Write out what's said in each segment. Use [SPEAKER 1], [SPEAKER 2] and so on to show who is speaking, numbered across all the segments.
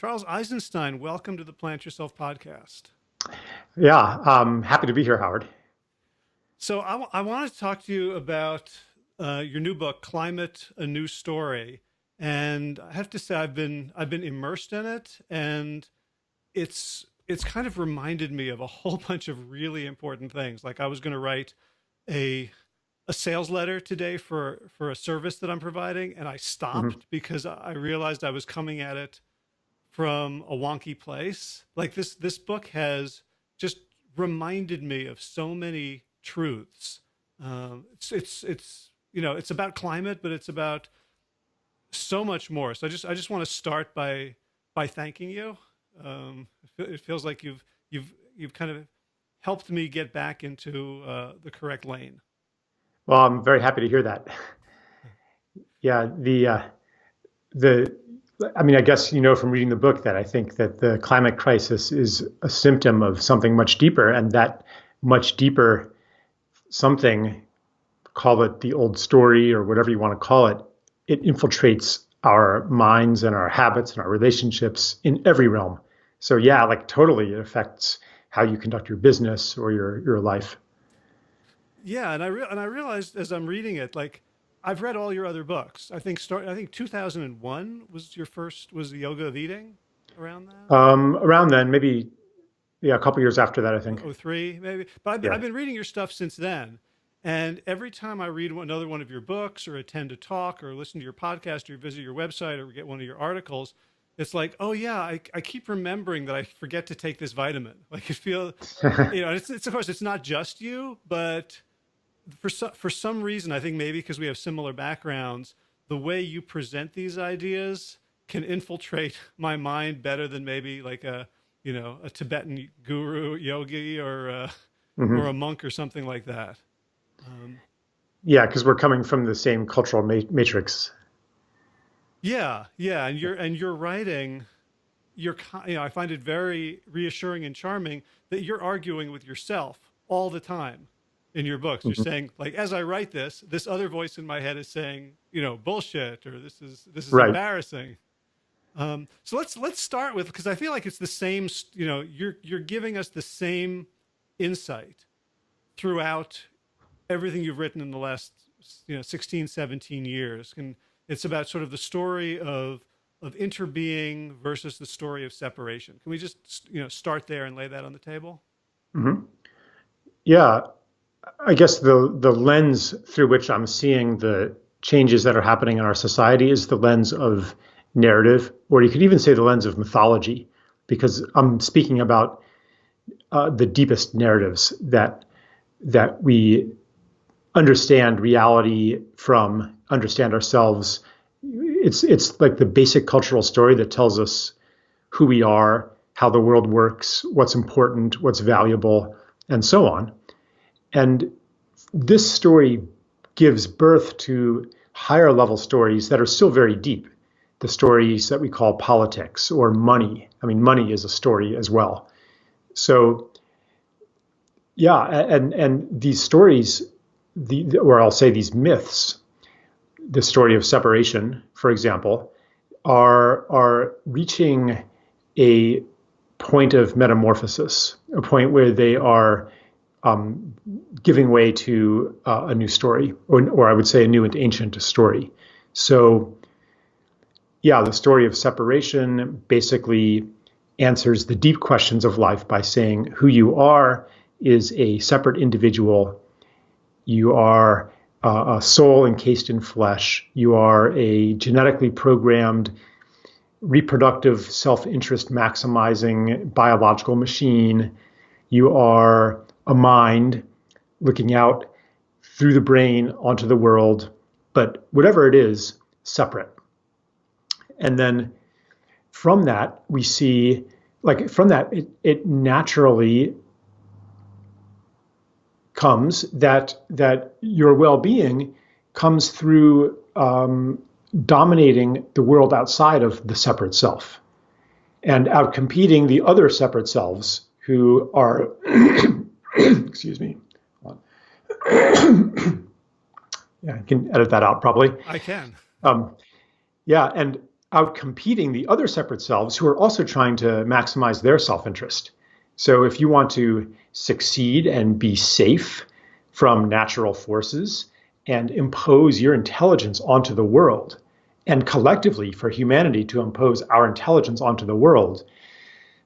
[SPEAKER 1] Charles Eisenstein, welcome to the Plant Yourself podcast.
[SPEAKER 2] Yeah, happy to be here, Howard.
[SPEAKER 1] So I wanted to talk to you about your new book, Climate: A New Story. And I have to say, I've been immersed in it, and it's kind of reminded me of a whole bunch of really important things. Like I was going to write a a sales letter today for a service that I'm providing, and I
[SPEAKER 2] hmm
[SPEAKER 1] stopped because I realized I was coming at it from a wonky place. Like this book has just reminded me of so many truths. It's it's about climate, but it's about so much more. So I just want to start by thanking you. It feels like you've kind of helped me get back into the correct lane.
[SPEAKER 2] Well, I'm very happy to hear that. Yeah, the I mean, I guess you know from reading the book that I think that the climate crisis is a symptom of something much deeper, and that much deeper something, call it the old story or whatever you want to call it, it infiltrates our minds and our habits and our relationships in every realm. So yeah, like totally, it affects how you conduct your business or your life.
[SPEAKER 1] Yeah, and I realized as I'm reading it, like I've read all your other books. I think 2001 was your first, was the Yoga of Eating, around that.
[SPEAKER 2] Around then, maybe yeah, a couple years after that, I think.
[SPEAKER 1] Oh, '03 maybe. But I've
[SPEAKER 2] Yeah.
[SPEAKER 1] been reading your stuff since then. And every time I read another one of your books or attend a talk or listen to your podcast or visit your website or get one of your articles, it's like, oh yeah, I keep remembering that I forget to take this vitamin. Like it feels, it's of course it's not just you, but for some reason, I think maybe because we have similar backgrounds, the way you present these ideas can infiltrate my mind better than maybe like a Tibetan guru yogi or
[SPEAKER 2] hmm
[SPEAKER 1] a monk or something like that. Um,
[SPEAKER 2] Yeah, because we're coming from the same cultural matrix.
[SPEAKER 1] yeah, yeah, and your writing, I find it very reassuring and charming that you're arguing with yourself all the time in your books. You're
[SPEAKER 2] hmm
[SPEAKER 1] saying, like, as I write this other voice in my head is saying, bullshit, or this is
[SPEAKER 2] Right.
[SPEAKER 1] embarrassing. So let's start with, because I feel like it's the same. You're giving us the same insight throughout everything you've written in the last 16, 17 years, and it's about sort of the story of interbeing versus the story of separation. Can we just start there and lay that on the table?
[SPEAKER 2] hmm Yeah, I guess the lens through which I'm seeing the changes that are happening in our society is the lens of narrative, or you could even say the lens of mythology, because I'm speaking about the deepest narratives that we understand reality from, understand ourselves. It's like the basic cultural story that tells us who we are, how the world works, what's important, what's valuable, and so on. And this story gives birth to higher level stories that are still very deep. The stories that we call politics or money. I mean, money is a story as well. So yeah, and these stories, or I'll say these myths, the story of separation, for example, are reaching a point of metamorphosis, a point where they are um, giving way to a new story, or I would say a new and ancient story. So, yeah, the story of separation basically answers the deep questions of life by saying who you are is a separate individual. You are a soul encased in flesh. You are a genetically programmed, reproductive, self interest maximizing biological machine. You are a mind looking out through the brain onto the world, but whatever it is, separate. And then from that, we see, like, from that, it naturally comes that your well-being comes through dominating the world outside of the separate self and out competing the other separate selves who are excuse me. Yeah, I can edit that out probably.
[SPEAKER 1] I can.
[SPEAKER 2] Um, yeah, and outcompeting the other separate selves who are also trying to maximize their self-interest. So if you want to succeed and be safe from natural forces and impose your intelligence onto the world, and collectively for humanity to impose our intelligence onto the world,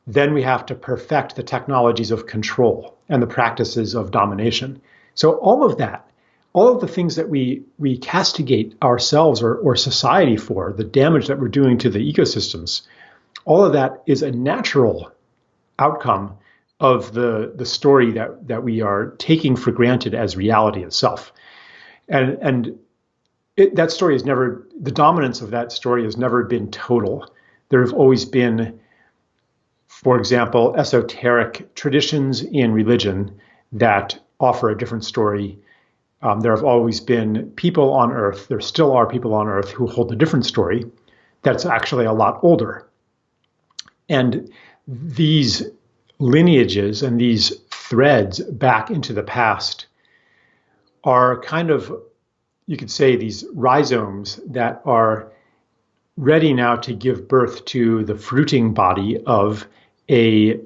[SPEAKER 2] then we have to perfect the technologies of control and the practices of domination. So all of that, all of the things that we castigate ourselves or society for, the damage that we're doing to the ecosystems, all of that is a natural outcome of the story that we are taking for granted as reality itself. And that story has never, the dominance of that story has never been total. There have always been, for example, esoteric traditions in religion that offer a different story. There have always been people on Earth, there still are people on Earth who hold a different story that's actually a lot older. And these lineages and these threads back into the past are kind of, you could say, these rhizomes that are ready now to give birth to the fruiting body of a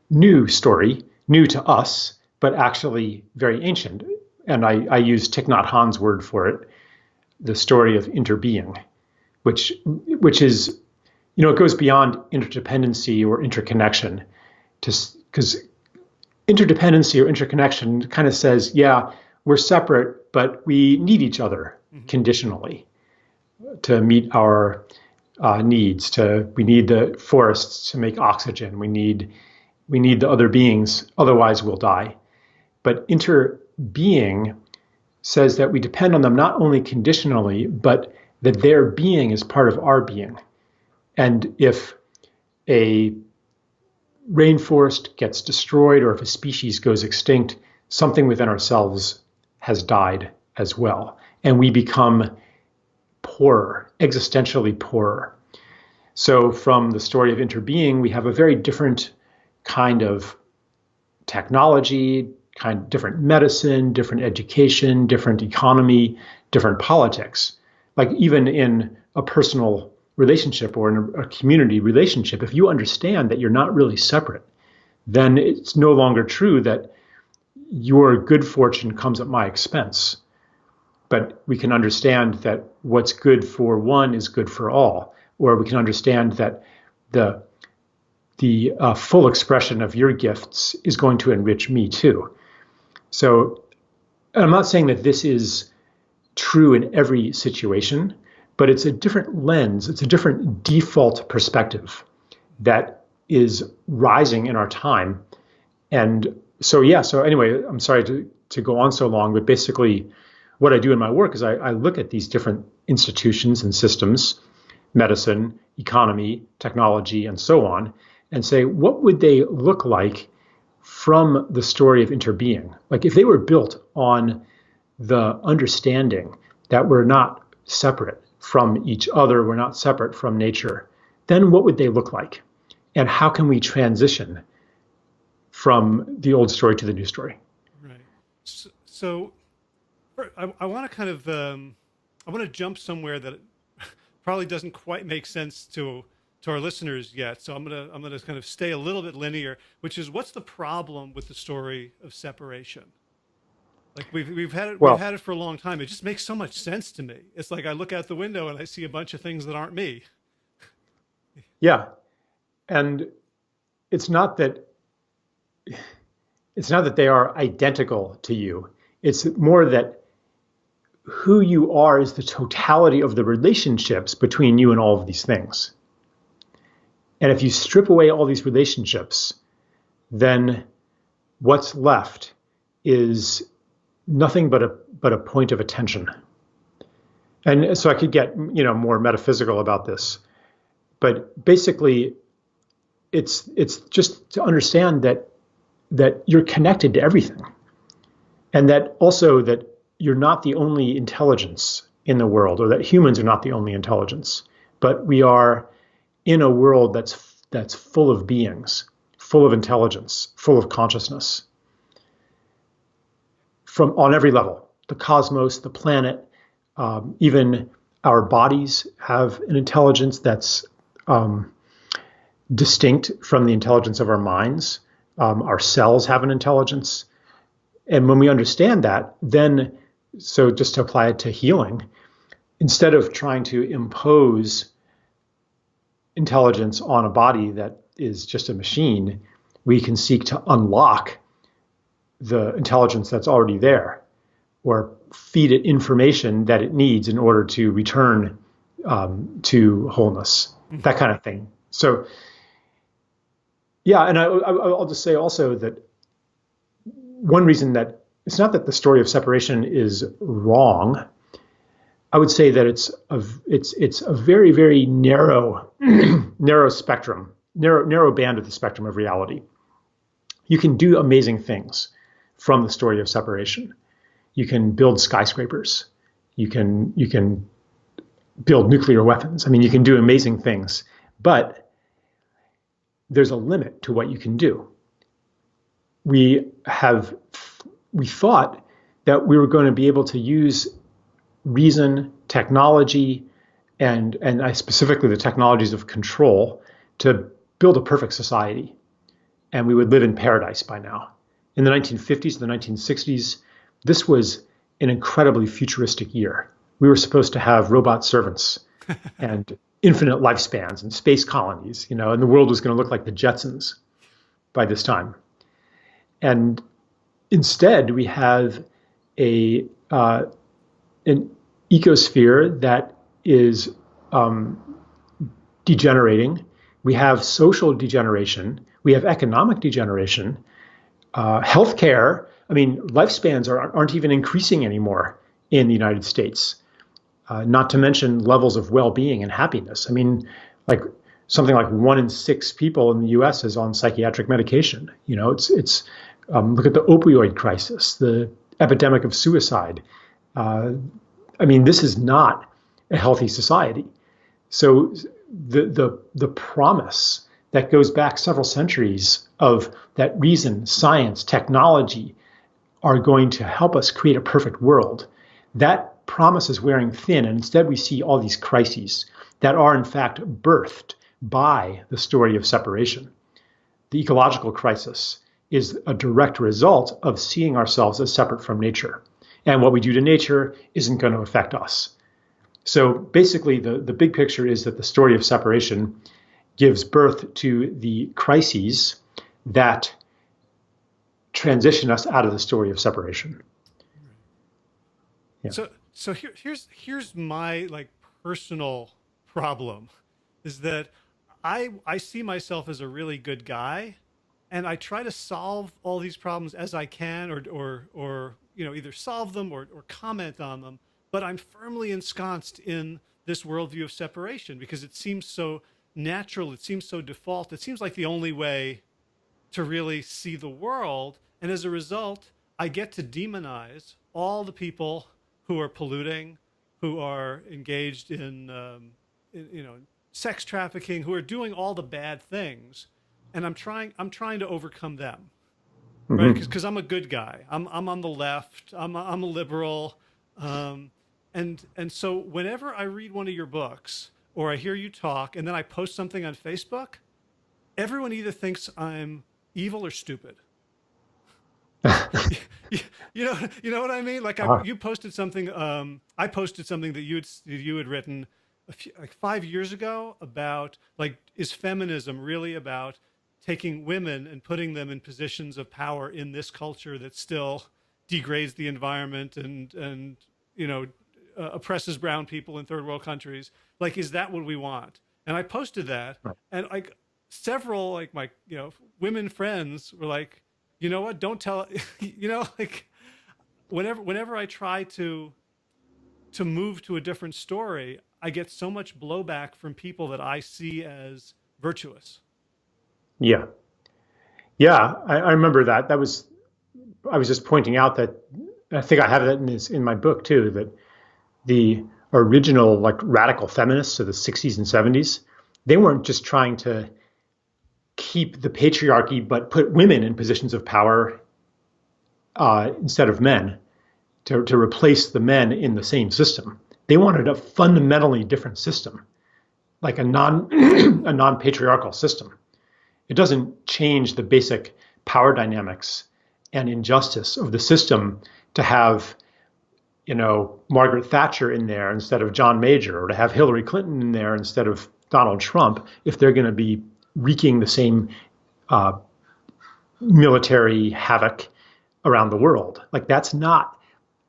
[SPEAKER 2] new story, new to us, but actually very ancient. And I use Thich Nhat Hanh's word for it, the story of interbeing, which is, it goes beyond interdependency or interconnection, because interdependency or interconnection kind of says, yeah, we're separate, but we need each other conditionally to meet our needs. We need the forests to make oxygen. We need the other beings, otherwise we'll die. But interbeing says that we depend on them not only conditionally, but that their being is part of our being. And if a rainforest gets destroyed or if a species goes extinct, something within ourselves has died as well. And we become poorer, existentially poorer. So from the story of interbeing, we have a very different kind of technology, different medicine, different education, different economy, different politics. Like even in a personal relationship or in a community relationship, if you understand that you're not really separate, then it's no longer true that your good fortune comes at my expense. But we can understand that what's good for one is good for all, or we can understand that the full expression of your gifts is going to enrich me too. So I'm not saying that this is true in every situation, but it's a different lens, it's a different default perspective that is rising in our time. And so anyway, I'm sorry to go on so long, but basically what I do in my work is I look at these different institutions and systems, medicine, economy, technology, and so on, and say, what would they look like from the story of interbeing? Like if they were built on the understanding that we're not separate from each other, we're not separate from nature, then what would they look like? And how can we transition from the old story to the new story?
[SPEAKER 1] Right. So I want to kind of, I want to jump somewhere that probably doesn't quite make sense to our listeners yet. So I'm gonna kind of stay a little bit linear, which is, what's the problem with the story of separation? Like we've had it for a long time. It just makes so much sense to me. It's like I look out the window and I see a bunch of things that aren't me.
[SPEAKER 2] Yeah, and it's not that they are identical to you. It's more that who you are is the totality of the relationships between you and all of these things. And if you strip away all these relationships, then what's left is nothing but a point of attention. And so I could get more metaphysical about this, but basically, it's just to understand that you're connected to everything, and that also that you're not the only intelligence in the world, or that humans are not the only intelligence, but we are in a world that's full of beings, full of intelligence, full of consciousness, from on every level, the cosmos, the planet, even our bodies have an intelligence that's distinct from the intelligence of our minds. Our cells have an intelligence. And when we understand that, then, so just to apply it to healing, instead of trying to impose intelligence on a body that is just a machine, we can seek to unlock the intelligence that's already there, or feed it information that it needs in order to return to wholeness, that kind of thing. So, yeah, and I'll just say also that one reason that it's not that the story of separation is wrong. I would say that it's a very, very narrow spectrum, narrow band of the spectrum of reality. You can do amazing things from the story of separation. You can build skyscrapers. You can build nuclear weapons. I mean, you can do amazing things, but there's a limit to what you can do. We thought that we were going to be able to use reason, technology, and specifically the technologies of control to build a perfect society. And we would live in paradise by now. In the 1950s, the 1960s, this was an incredibly futuristic year. We were supposed to have robot servants and infinite lifespans and space colonies, and the world was going to look like the Jetsons by this time. And instead, we have an ecosphere that is degenerating. We have social degeneration. We have economic degeneration. Healthcare. I mean, lifespans aren't even increasing anymore in the United States. Not to mention levels of well-being and happiness. I mean, like something like 1 in 6 people in the U.S. is on psychiatric medication. It's look at the opioid crisis, the epidemic of suicide. I mean, this is not a healthy society. So the promise that goes back several centuries of that reason, science, technology are going to help us create a perfect world, that promise is wearing thin. And instead we see all these crises that are in fact birthed by the story of separation. The ecological crisis is a direct result of seeing ourselves as separate from nature. And what we do to nature isn't going to affect us. So basically, the big picture is that the story of separation gives birth to the crises that transition us out of the story of separation.
[SPEAKER 1] Yeah. So here's my personal problem, is that I see myself as a really good guy, and I try to solve all these problems as I can, or either solve them or comment on them. But I'm firmly ensconced in this worldview of separation because it seems so natural. It seems so default. It seems like the only way to really see the world. And as a result, I get to demonize all the people who are polluting, who are engaged in sex trafficking, who are doing all the bad things. And I'm trying to overcome them, right? Because I'm a good guy. I'm on the left. I'm a liberal. And so whenever I read one of your books or I hear you talk and then I post something on Facebook, everyone either thinks I'm evil or stupid. you know what I mean? Like you posted something. I posted something that you had written like 5 years ago about is feminism really about taking women and putting them in positions of power in this culture that still degrades the environment and oppresses brown people in third world countries? Is that what we want? And I posted that, right. And several my women friends were like, you know what? Don't tell. Whenever I try to move to a different story, I get so much blowback from people that I see as virtuous.
[SPEAKER 2] Yeah, I remember that. I was just pointing out that I think I have that in my book too. That the original radical feminists of the 60s and 70s, they weren't just trying to keep the patriarchy, but put women in positions of power instead of men, to replace the men in the same system. They wanted a fundamentally different system, like a a non-patriarchal system. It doesn't change the basic power dynamics and injustice of the system to have, Margaret Thatcher in there instead of John Major, or to have Hillary Clinton in there instead of Donald Trump, if they're going to be wreaking the same uh, military havoc around the world. Like, that's not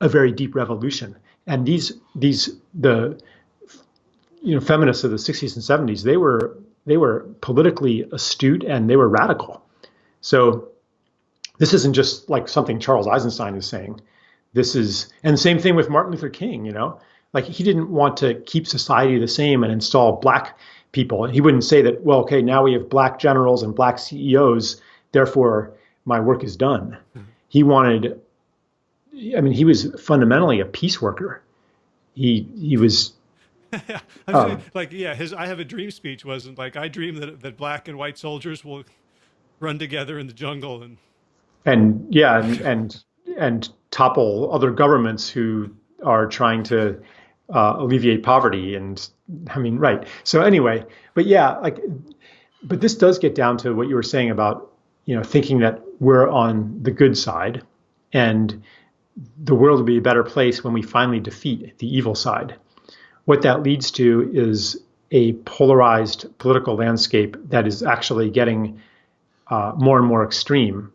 [SPEAKER 2] a very deep revolution. And the feminists of the 60s and 70s, they were politically astute and they were radical. So this isn't just like something Charles Eisenstein is saying. And the same thing with Martin Luther King, like, he didn't want to keep society the same and install black people. He wouldn't say that, well, okay, now we have black generals and black CEOs, therefore my work is done. He wanted, he was fundamentally a peace worker. He was,
[SPEAKER 1] his "I have a dream" speech wasn't like, "I dream that black and white soldiers will run together in the jungle,"
[SPEAKER 2] and yeah, and topple other governments who are trying to alleviate poverty. And right. So anyway, but yeah, but this does get down to what you were saying about, thinking that we're on the good side and the world will be a better place when we finally defeat the evil side. What that leads to is a polarized political landscape that is actually getting more and more extreme.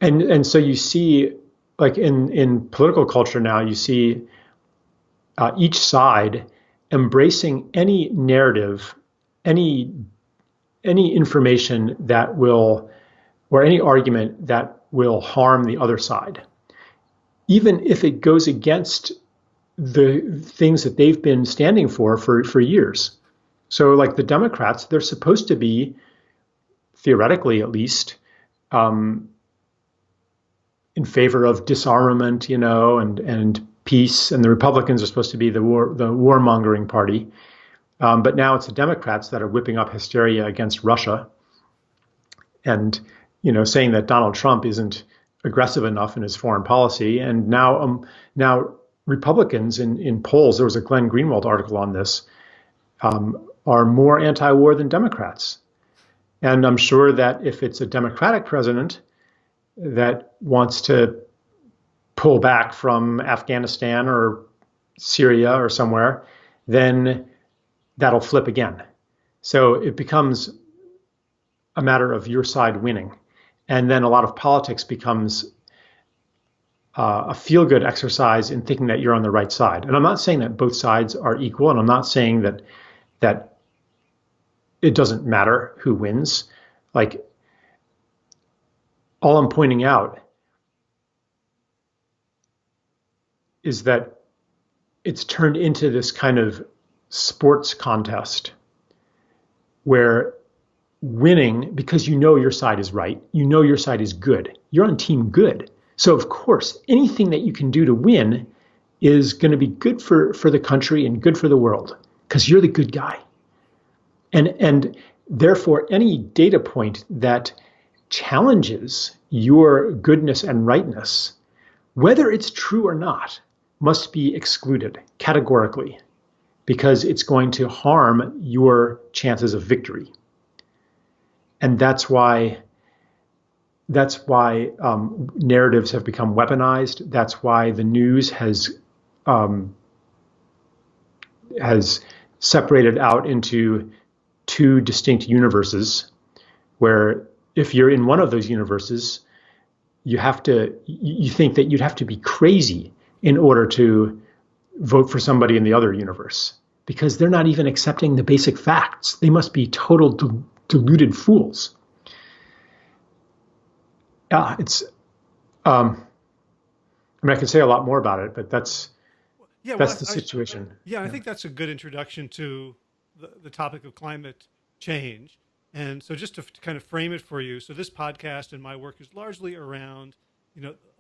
[SPEAKER 2] And so you see, like, in political culture now, you see each side embracing any narrative, any information that will, or any argument that will harm the other side, even if it goes against the things that they've been standing for years. So, like, the Democrats, they're supposed to be, theoretically at least, in favor of disarmament, and peace, and the Republicans are supposed to be the warmongering party. But now it's the Democrats that are whipping up hysteria against Russia, and saying that Donald Trump isn't aggressive enough in his foreign policy. And now Republicans in polls, there was a Glenn Greenwald article on this, are more anti-war than Democrats. And I'm sure that if it's a Democratic president that wants to pull back from Afghanistan or Syria or somewhere, then that'll flip again. So it becomes a matter of your side winning. And then a lot of politics becomes a feel-good exercise in thinking that you're on the right side. And I'm not saying that both sides are equal, and I'm not saying that it doesn't matter who wins. Like, all I'm pointing out is that it's turned into this kind of sports contest where winning, because your side is right, your side is good, you're on team good. So of course, anything that you can do to win is going to be good for the country and good for the world, because you're the good guy. And therefore, any data point that challenges your goodness and rightness, whether it's true or not, must be excluded categorically, because it's going to harm your chances of victory. And that's why narratives have become weaponized. That's why the news has separated out into two distinct universes, where if you're in one of those universes, you think that you'd have to be crazy in order to vote for somebody in the other universe, because they're not even accepting the basic facts. They must be total deluded fools. It's I can say a lot more about it, but that's the situation.
[SPEAKER 1] I think that's a good introduction to the topic of climate change. And so, just to kind of frame it for you, so this podcast and my work is largely around,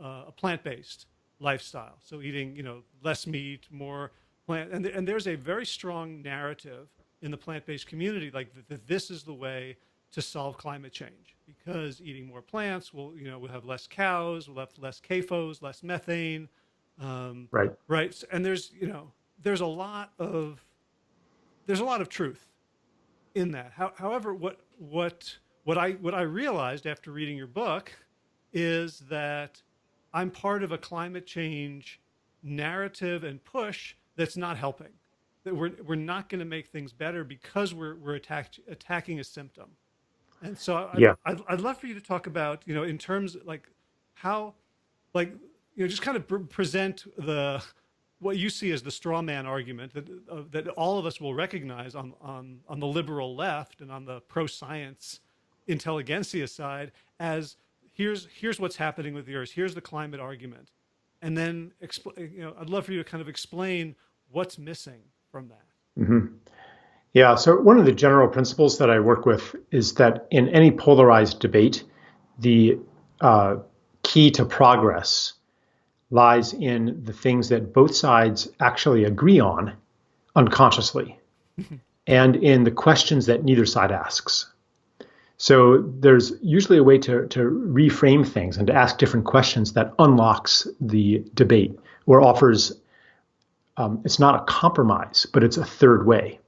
[SPEAKER 1] a plant-based lifestyle. So eating, less meat, more plant, and there's a very strong narrative in the plant-based community, like that this is the way to solve climate change, because eating more plants we'll have less cows, we'll have less CAFOs, less methane,
[SPEAKER 2] Right.
[SPEAKER 1] Right. And there's a lot of truth in that. However, what I realized after reading your book is that I'm part of a climate change narrative and push that's not helping. That we're not going to make things better because we're attacking a symptom. And so
[SPEAKER 2] Yeah.
[SPEAKER 1] I'd love for you to talk about, in terms like how, like, just kind of present what you see as the straw man argument that all of us will recognize on the liberal left and on the pro science intelligentsia side as here's what's happening with the earth. Here's the climate argument, and then I'd love for you to kind of explain what's missing from that.
[SPEAKER 2] Hmm. Yeah. So one of the general principles that I work with is that in any polarized debate, the key to progress lies in the things that both sides actually agree on unconsciously and in the questions that neither side asks. So there's usually a way to reframe things and to ask different questions that unlocks the debate or offers, it's not a compromise, but it's a third way.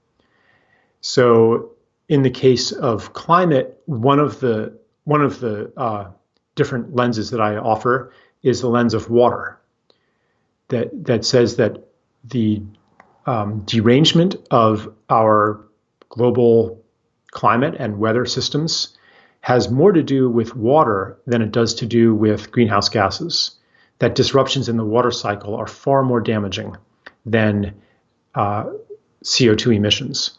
[SPEAKER 2] So in the case of climate, one of the different lenses that I offer is the lens of water, that says that the derangement of our global climate and weather systems has more to do with water than it does to do with greenhouse gases. That disruptions in the water cycle are far more damaging than CO2 emissions.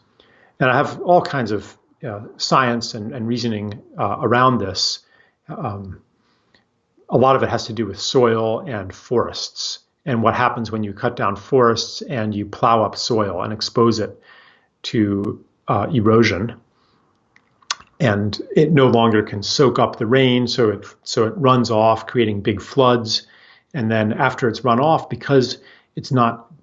[SPEAKER 2] And I have all kinds of science and reasoning around this. A lot of it has to do with soil and forests and what happens when you cut down forests and you plow up soil and expose it to erosion. And it no longer can soak up the rain, so it runs off, creating big floods. And then after it's run off, because it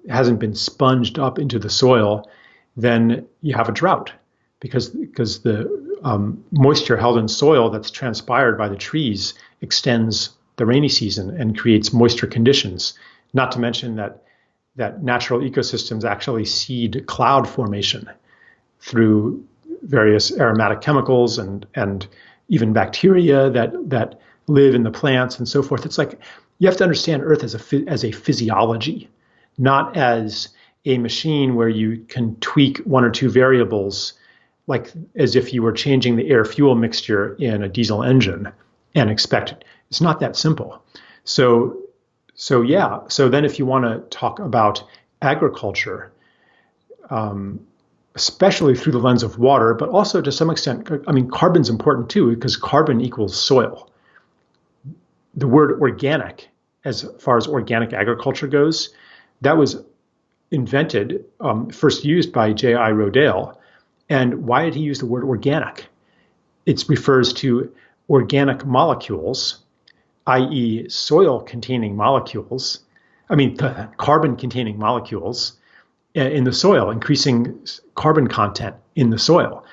[SPEAKER 2] hasn't been sponged up into the soil, then you have a drought because the moisture held in soil that's transpired by the trees extends the rainy season and creates moisture conditions. Not to mention that natural ecosystems actually seed cloud formation through various aromatic chemicals and even bacteria that live in the plants and so forth. It's like you have to understand Earth as a physiology, not as a machine where you can tweak one or two variables, like as if you were changing the air fuel mixture in a diesel engine and expect it. It's not that simple. So then if you want to talk about agriculture, especially through the lens of water, but also to some extent, I mean, carbon's important too, because carbon equals soil. The word organic, as far as organic agriculture goes, that was invented, first used by J.I. Rodale. And why did he use the word organic? It refers to organic molecules, i.e. soil-containing molecules, carbon-containing molecules in the soil, increasing carbon content in the soil,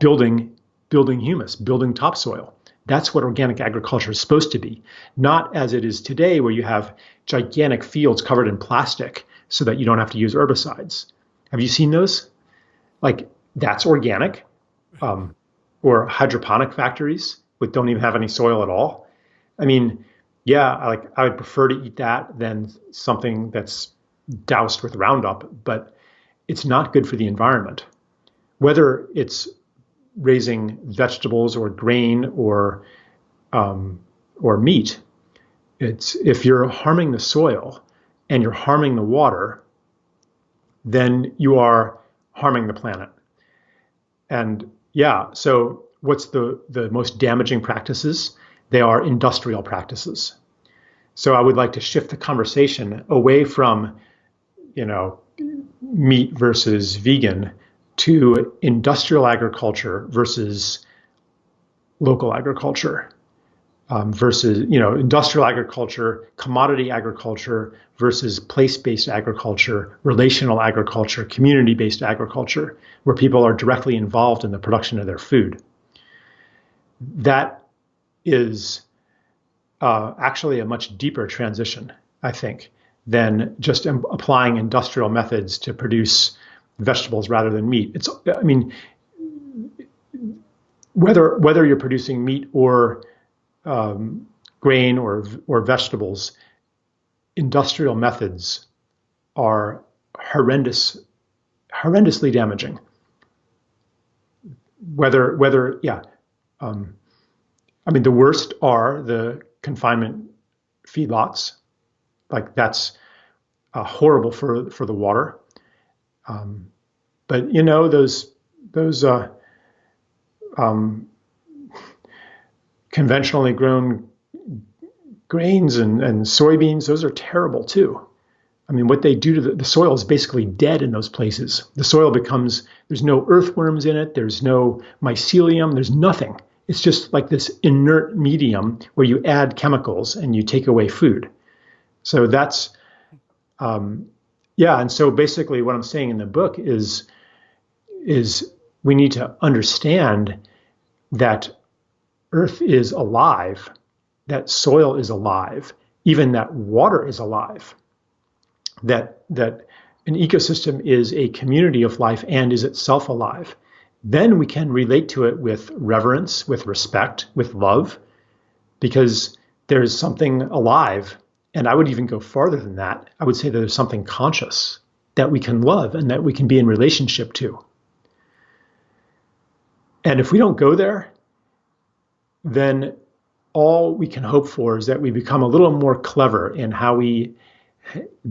[SPEAKER 2] building humus, building topsoil. That's what organic agriculture is supposed to be, not as it is today, where you have gigantic fields covered in plastic so that you don't have to use herbicides. Have you seen those? Like, that's organic, or hydroponic factories that don't even have any soil at all. I mean, yeah, I would prefer to eat that than something that's doused with Roundup, but it's not good for the environment. Whether it's raising vegetables or grain or meat, if you're harming the soil and you're harming the water, then you are harming the planet. And yeah, so what's the most damaging practices? They are industrial practices. So I would like to shift the conversation away from, meat versus vegan to industrial agriculture versus local agriculture, versus, industrial agriculture, commodity agriculture versus place-based agriculture, relational agriculture, community-based agriculture, where people are directly involved in the production of their food. That is actually a much deeper transition, I think, than just applying industrial methods to produce vegetables rather than meat. I mean, whether you're producing meat or grain or vegetables, industrial methods are horrendously damaging. I mean, the worst are the confinement feedlots. Like that's horrible for the water. But those conventionally grown grains and soybeans, those are terrible too. I mean, what they do to the soil is basically dead in those places. The soil there's no earthworms in it, there's no mycelium, there's nothing. It's just like this inert medium where you add chemicals and you take away food. So that's, and so basically what I'm saying in the book is we need to understand that Earth is alive, that soil is alive, even that water is alive, that an ecosystem is a community of life and is itself alive. Then we can relate to it with reverence, with respect, with love, because there's something alive. And I would even go farther than that. I would say that there's something conscious that we can love and that we can be in relationship to. And if we don't go there, then all we can hope for is that we become a little more clever in how we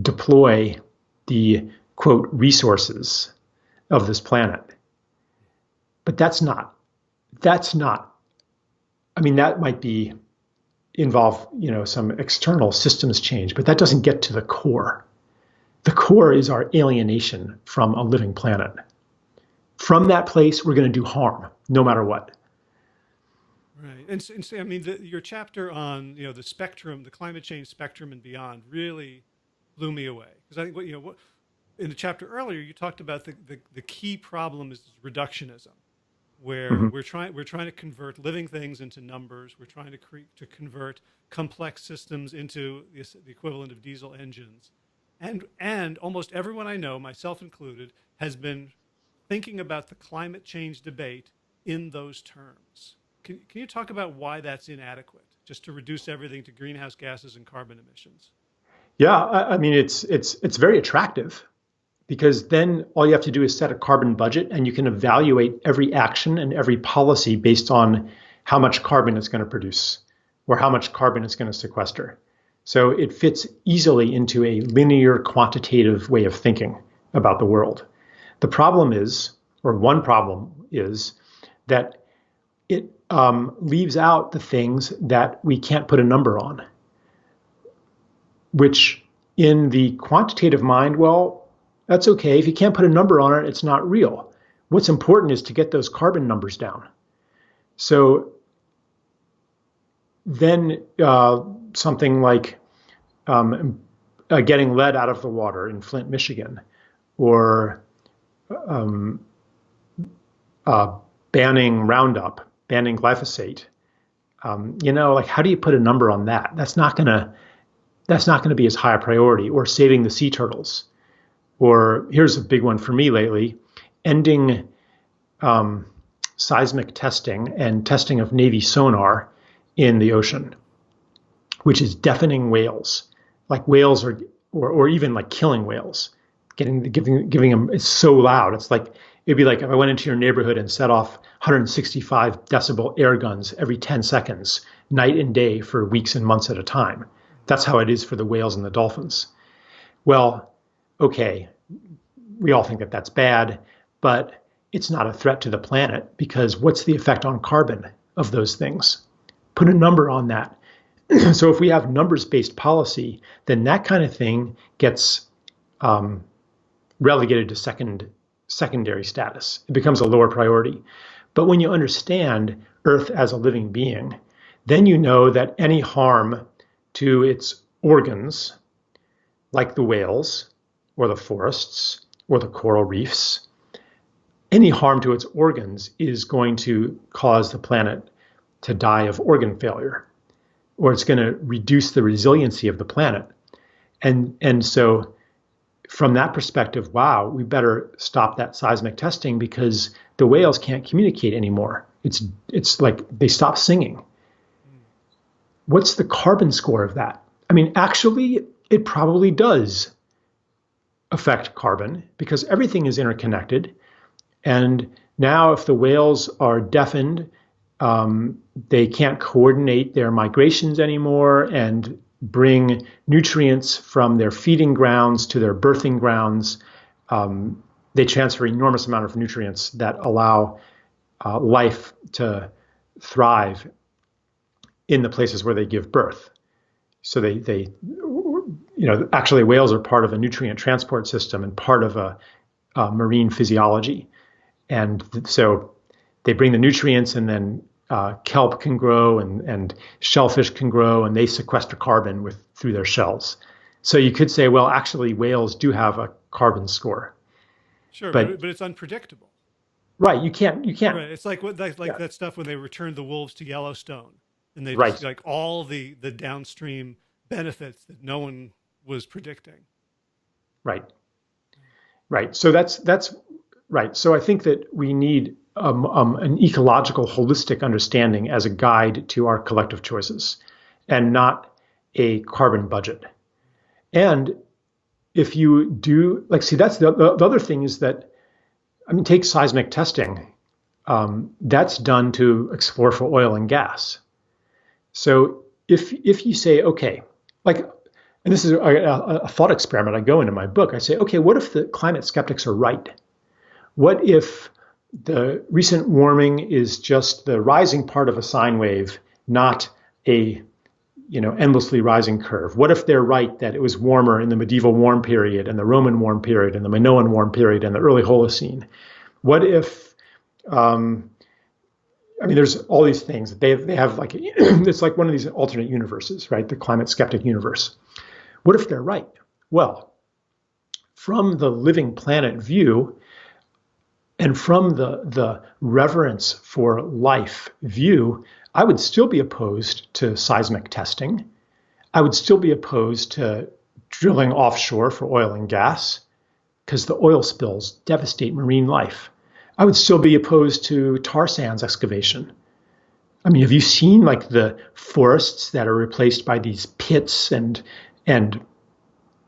[SPEAKER 2] deploy the, quote, resources of this planet. But that's not, I mean, that might involve, some external systems change, but that doesn't get to the core. The core is our alienation from a living planet. From that place, we're going to do harm, no matter what.
[SPEAKER 1] Right. And so, I mean, your chapter on, the spectrum, the climate change spectrum and beyond really blew me away. Because I think, in the chapter earlier, you talked about the key problem is reductionism, where we're trying to convert living things into numbers. We're trying to convert complex systems into the equivalent of diesel engines. And almost everyone I know, myself included, has been thinking about the climate change debate in those terms. Can you talk about why that's inadequate, just to reduce everything to greenhouse gases and carbon emissions?
[SPEAKER 2] Yeah, I mean, it's very attractive, because then all you have to do is set a carbon budget and you can evaluate every action and every policy based on how much carbon it's going to produce or how much carbon it's going to sequester. So it fits easily into a linear quantitative way of thinking about the world. The problem is, or one problem is, that it leaves out the things that we can't put a number on, which in the quantitative mind, well, that's okay. If you can't put a number on it, it's not real. What's important is to get those carbon numbers down. So then something like getting lead out of the water in Flint, Michigan, or banning Roundup, banning glyphosate. Like, how do you put a number on that? That's not gonna be as high a priority. Or saving the sea turtles. Or here's a big one for me lately, ending seismic testing and testing of Navy sonar in the ocean, which is deafening whales. Like whales or even like killing whales, giving them, it's so loud. It's like, it'd be like if I went into your neighborhood and set off 165 decibel air guns every 10 seconds, night and day for weeks and months at a time. That's how it is for the whales and the dolphins. Well, okay, we all think that that's bad, but it's not a threat to the planet, because what's the effect on carbon of those things? Put a number on that. So if we have numbers-based policy, then that kind of thing gets relegated to secondary status. It becomes a lower priority. But when you understand Earth as a living being, then you know that any harm to its organs, like the whales or the forests or the coral reefs, any harm to its organs is going to cause the planet to die of organ failure, or it's going to reduce the resiliency of the planet. And so from that perspective, wow, we better stop that seismic testing because the whales can't communicate anymore. It's like they stop singing. What's the carbon score of that? I mean, actually, it probably does affect carbon because everything is interconnected. And now if the whales are deafened, they can't coordinate their migrations anymore and bring nutrients from their feeding grounds to their birthing grounds. They transfer enormous amount of nutrients that allow life to thrive in the places where they give birth. So actually whales are part of a nutrient transport system and part of a marine physiology. And so they bring the nutrients, and then kelp can grow and shellfish can grow, and they sequester carbon through their shells. So you could say, well, actually whales do have a carbon score.
[SPEAKER 1] Sure, but it's unpredictable.
[SPEAKER 2] Right, you can't.
[SPEAKER 1] Right. It's like that stuff when they returned the wolves to Yellowstone, and they just like all the downstream benefits that no one was predicting.
[SPEAKER 2] Right. So that's right. So I think that we need an ecological, holistic understanding as a guide to our collective choices, and not a carbon budget. And if you do, that's the other thing is that, I mean, take seismic testing. That's done to explore for oil and gas. So if you say, okay, and this is a thought experiment I go into my book, I say, okay, what if the climate skeptics are right? What if the recent warming is just the rising part of a sine wave, not a endlessly rising curve? What if they're right that it was warmer in the medieval warm period and the Roman warm period and the Minoan warm period and the early Holocene? What if, there's all these things that they have it's like one of these alternate universes, right? The climate skeptic universe. What if they're right? Well, from the living planet view and from the reverence for life view, I would still be opposed to seismic testing. I would still be opposed to drilling offshore for oil and gas because the oil spills devastate marine life. I would still be opposed to tar sands excavation. I mean, have you seen the forests that are replaced by these pits and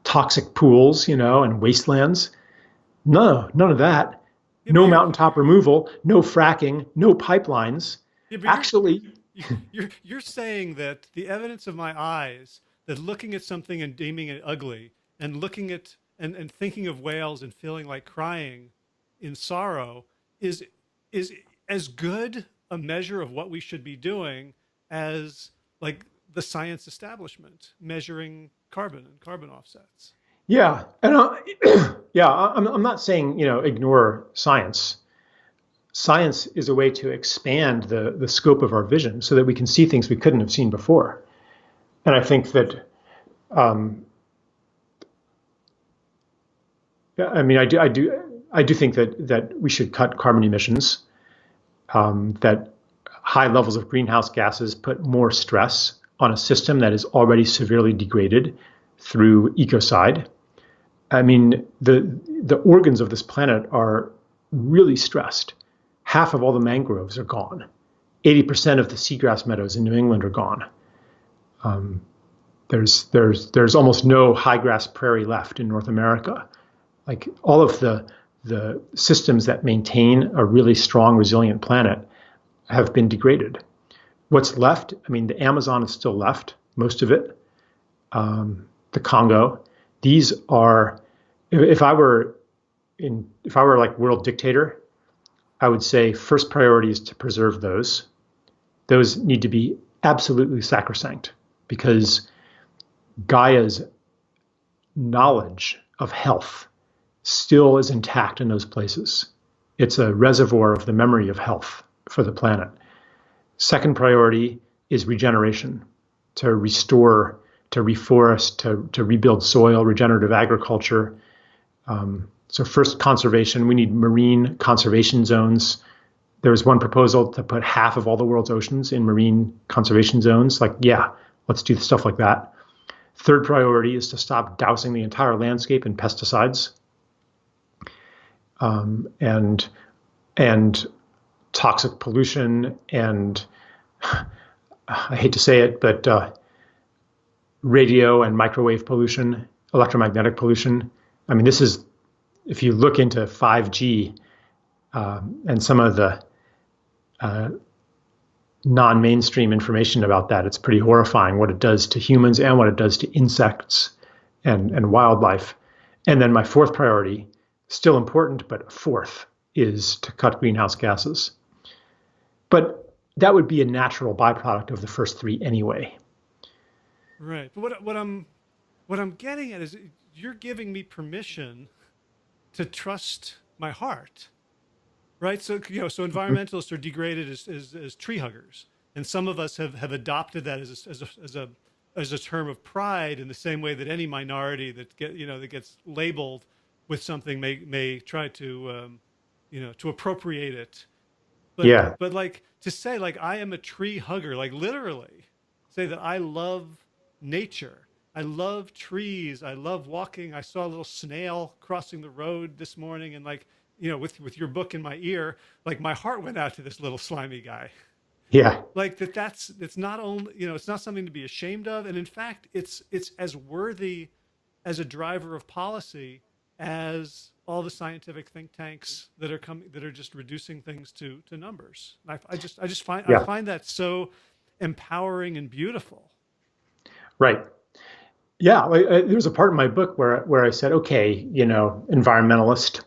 [SPEAKER 2] toxic pools, and wastelands? No, none of that. No mountaintop removal, no fracking, no pipelines.
[SPEAKER 1] Yeah,
[SPEAKER 2] actually,
[SPEAKER 1] you're saying that the evidence of my eyes, that looking at something and deeming it ugly, and looking at and thinking of whales and feeling like crying in sorrow is as good a measure of what we should be doing as the science establishment measuring carbon and carbon offsets.
[SPEAKER 2] Yeah, and I'm not saying ignore science. Science is a way to expand the scope of our vision so that we can see things we couldn't have seen before. And I think that, I do think that we should cut carbon emissions. That high levels of greenhouse gases put more stress on a system that is already severely degraded through ecocide. I mean, the organs of this planet are really stressed. Half of all the mangroves are gone. 80% of the seagrass meadows in New England are gone. There's almost no high grass prairie left in North America. All of the systems that maintain a really strong, resilient planet have been degraded. What's left? I mean, the Amazon is still left, most of it. The Congo. These are, if I were world dictator, I would say first priority is to preserve those. Those need to be absolutely sacrosanct because Gaia's knowledge of health still is intact in those places. It's a reservoir of the memory of health for the planet. Second priority is regeneration, to restore, to reforest, to rebuild soil, regenerative agriculture. So first, conservation. We need marine conservation zones. There was one proposal to put half of all the world's oceans in marine conservation zones. Let's do stuff like that. Third priority is to stop dousing the entire landscape in pesticides and toxic pollution and I hate to say it, but radio and microwave pollution, electromagnetic pollution. I mean, this is, if you look into 5G and some of the non-mainstream information about that, it's pretty horrifying what it does to humans and what it does to insects and wildlife. And then my fourth priority, still important, but fourth, is to cut greenhouse gases. But that would be a natural byproduct of the first three anyway.
[SPEAKER 1] Right. But what I'm getting at is you're giving me permission to trust my heart. Right. So, so environmentalists are degraded as tree huggers. And some of us have adopted that as a term of pride in the same way that any minority that gets labeled with something may try to, to appropriate it. But,
[SPEAKER 2] yeah.
[SPEAKER 1] But like to say like I am a tree hugger, like literally say that I love nature. I love trees. I love walking. I saw a little snail crossing the road this morning and like, with your book in my ear, like my heart went out to this little slimy guy.
[SPEAKER 2] Yeah.
[SPEAKER 1] Like it's not only, it's not something to be ashamed of. And in fact, it's as worthy as a driver of policy as all the scientific think tanks that are just reducing things to numbers. I find that so empowering and beautiful.
[SPEAKER 2] Right. Yeah. There's a part in my book where I said, okay, environmentalist,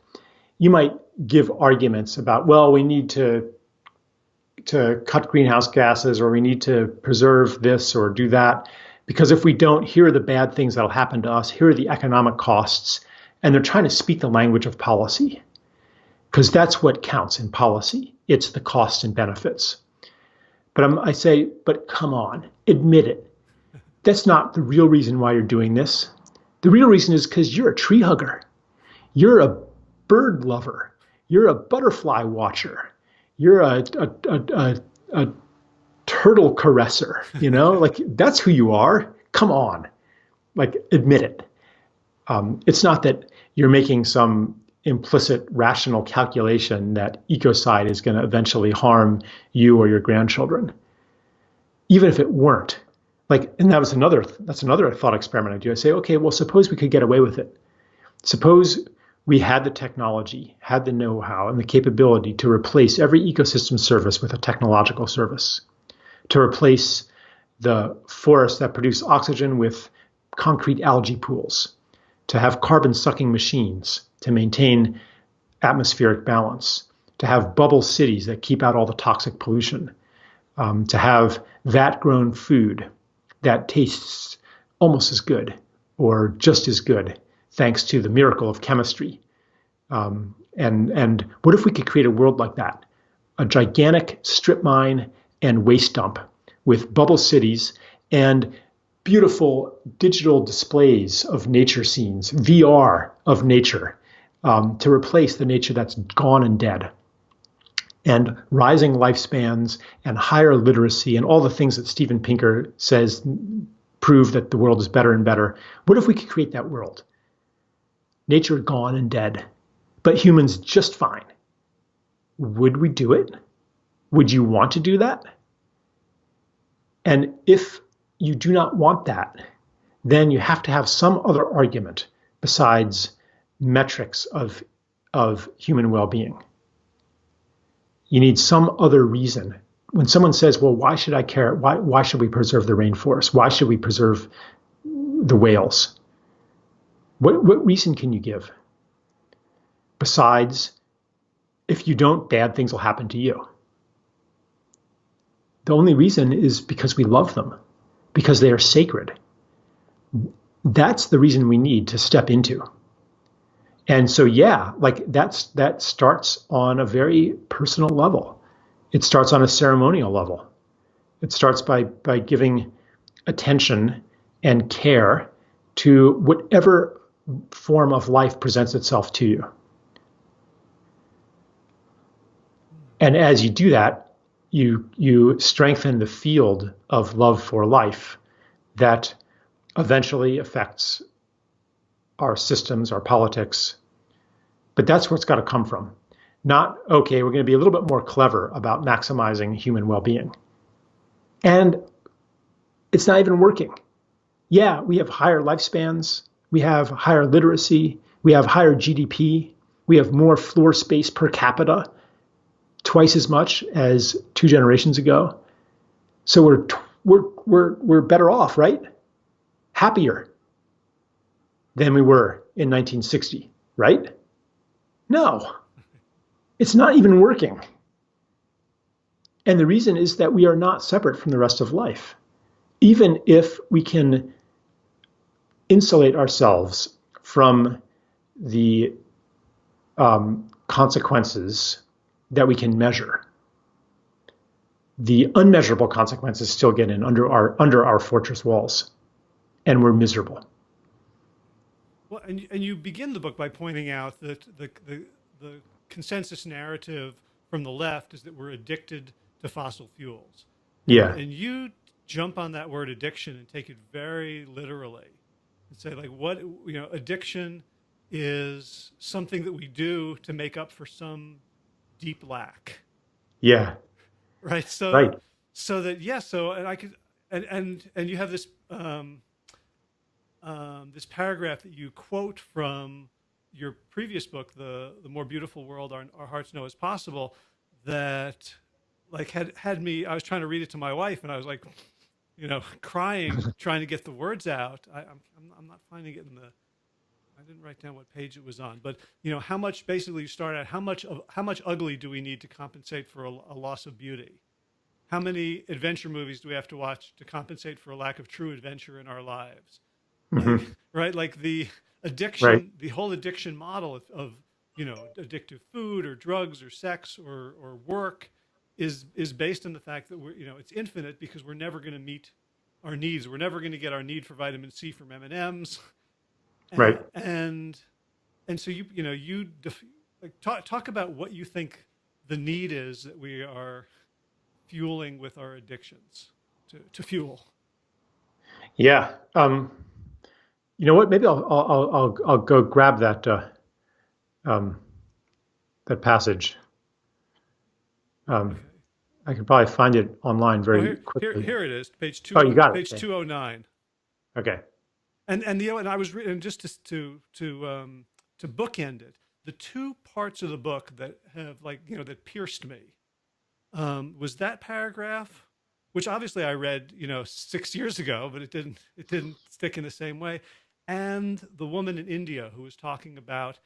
[SPEAKER 2] you might give arguments about, well, we need to cut greenhouse gases, or we need to preserve this or do that, because if we don't, here are the bad things that'll happen to us. Here are the economic costs. And they're trying to speak the language of policy, because that's what counts in policy. It's the costs and benefits. But I say, but come on, admit it. That's not the real reason why you're doing this. The real reason is because you're a tree hugger. You're a bird lover. You're a butterfly watcher. You're a turtle caresser, like that's who you are. Come on, like admit it. It's not that you're making some implicit rational calculation that ecocide is going to eventually harm you or your grandchildren. Even if it weren't, and that's another thought experiment I do. I say, okay, well, suppose we could get away with it. Suppose we had the technology, had the know-how, and the capability to replace every ecosystem service with a technological service, to replace the forests that produce oxygen with concrete algae pools, to have carbon-sucking machines to maintain atmospheric balance, to have bubble cities that keep out all the toxic pollution, to have vat-grown food that tastes almost as good or just as good, thanks to the miracle of chemistry. And what if we could create a world like that? A gigantic strip mine and waste dump with bubble cities and beautiful digital displays of nature scenes, VR of nature, to replace the nature that's gone and dead. And rising lifespans and higher literacy and all the things that Steven Pinker says prove that the world is better and better. What if we could create that world? Nature gone and dead, but humans just fine. Would we do it? Would you want to do that? And if you do not want that, then you have to have some other argument besides metrics of human well-being. You need some other reason. When someone says, well, why should I care? Why should we preserve the rainforest? Why should we preserve the whales? What reason can you give? Besides, if you don't, bad things will happen to you. The only reason is because we love them, because they are sacred. That's the reason we need to step into. And so, that starts on a very personal level. It starts on a ceremonial level. It starts by giving attention and care to whatever form of life presents itself to you. And as you do that, you strengthen the field of love for life that eventually affects our systems, our politics. But that's where it's got to come from. Not, okay, we're going to be a little bit more clever about maximizing human well-being. And it's not even working. Yeah, we have higher lifespans. We have higher literacy. We have higher GDP. We have more floor space per capita, twice as much as 2 generations ago. So we're better off, right? Happier than we were in 1960, right? No, it's not even working. And the reason is that we are not separate from the rest of life. Even if we can insulate ourselves from the consequences that we can measure, the unmeasurable consequences still get in under our fortress walls, and we're miserable.
[SPEAKER 1] Well, and you begin the book by pointing out that the consensus narrative from the left is that we're addicted to fossil fuels.
[SPEAKER 2] Yeah.
[SPEAKER 1] And you jump on that word addiction and take it very literally and say, like, what, addiction is something that we do to make up for some deep lack.
[SPEAKER 2] Yeah.
[SPEAKER 1] Right. So,
[SPEAKER 2] right.
[SPEAKER 1] So that, yeah. So, and I could, and you have this, this paragraph that you quote from your previous book, the More Beautiful World Our Hearts Know Is Possible, that like had me, I was trying to read it to my wife and I was like, crying, trying to get the words out. I'm not finding it in the, I didn't write down what page it was on, but how much, basically you start out, how much ugly do we need to compensate for a loss of beauty? How many adventure movies do we have to watch to compensate for a lack of true adventure in our lives?
[SPEAKER 2] Mm-hmm.
[SPEAKER 1] Right? Like the addiction,
[SPEAKER 2] right.
[SPEAKER 1] The whole addiction model of addictive food or drugs or sex or work is based on the fact that we're, it's infinite because we're never going to meet our needs. We're never going to get our need for vitamin C from M&Ms.
[SPEAKER 2] Right.
[SPEAKER 1] And so talk about what you think the need is that we are fueling with our addictions to fuel.
[SPEAKER 2] Yeah. You know what? Maybe I'll go grab that that passage. Okay. I could probably find it online very quickly.
[SPEAKER 1] Here it is, page 2.
[SPEAKER 2] Oh, you got it.
[SPEAKER 1] Page 209.
[SPEAKER 2] Okay.
[SPEAKER 1] And and I was reading just to bookend it. The two parts of the book that have that pierced me was that paragraph, which obviously I read 6 years ago, but it didn't stick in the same way. And the woman in India who was talking about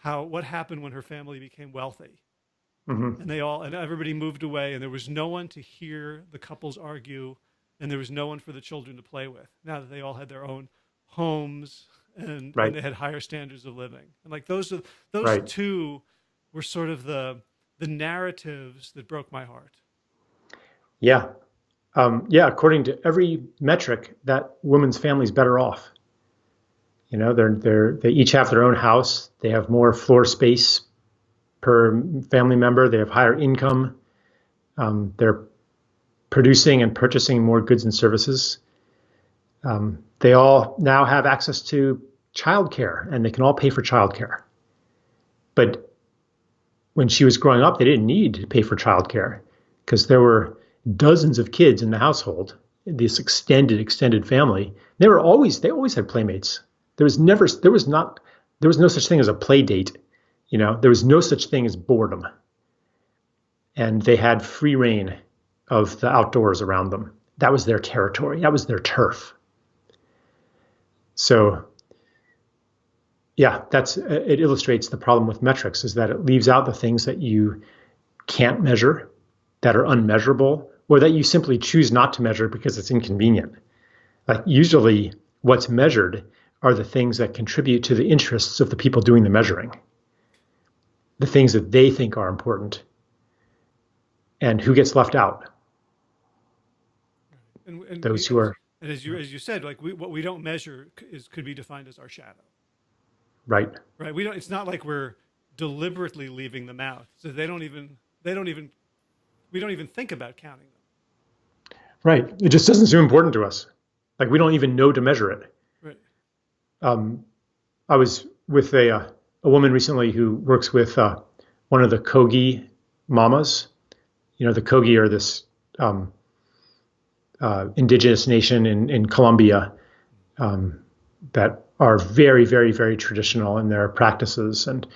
[SPEAKER 1] what happened when her family became wealthy.
[SPEAKER 2] Mm-hmm.
[SPEAKER 1] And everybody moved away and there was no one to hear the couples argue and there was no one for the children to play with now that they all had their own homes and they had higher standards of living. And like those two were sort of the narratives that broke my heart.
[SPEAKER 2] Yeah. According to every metric, that woman's family's better off. They each have their own house. They have more floor space per family member. They have higher income. They're producing and purchasing more goods and services. They all now have access to childcare, and they can all pay for childcare. But when she was growing up, they didn't need to pay for childcare because there were dozens of kids in the household. This extended family. They always had playmates. There was no such thing as a play date. There was no such thing as boredom. And they had free reign of the outdoors around them. That was their territory. That was their turf. So, yeah, it illustrates the problem with metrics is that it leaves out the things that you can't measure, that are unmeasurable, or that you simply choose not to measure because it's inconvenient. Like usually what's measured are the things that contribute to the interests of the people doing the measuring, the things that they think are important. And who gets left out?
[SPEAKER 1] And
[SPEAKER 2] those who are.
[SPEAKER 1] And as you said, like what we don't measure could be defined as our shadow.
[SPEAKER 2] Right.
[SPEAKER 1] Right. It's not like we're deliberately leaving them out. So we don't even think about counting them.
[SPEAKER 2] Right. It just doesn't seem important to us. Like we don't even know to measure it.
[SPEAKER 1] Right.
[SPEAKER 2] Um, I was with a woman recently who works with one of the Kogi mamas. You know, the Kogi are this um, indigenous nation in Colombia um, that are very, very, very traditional in their practices, and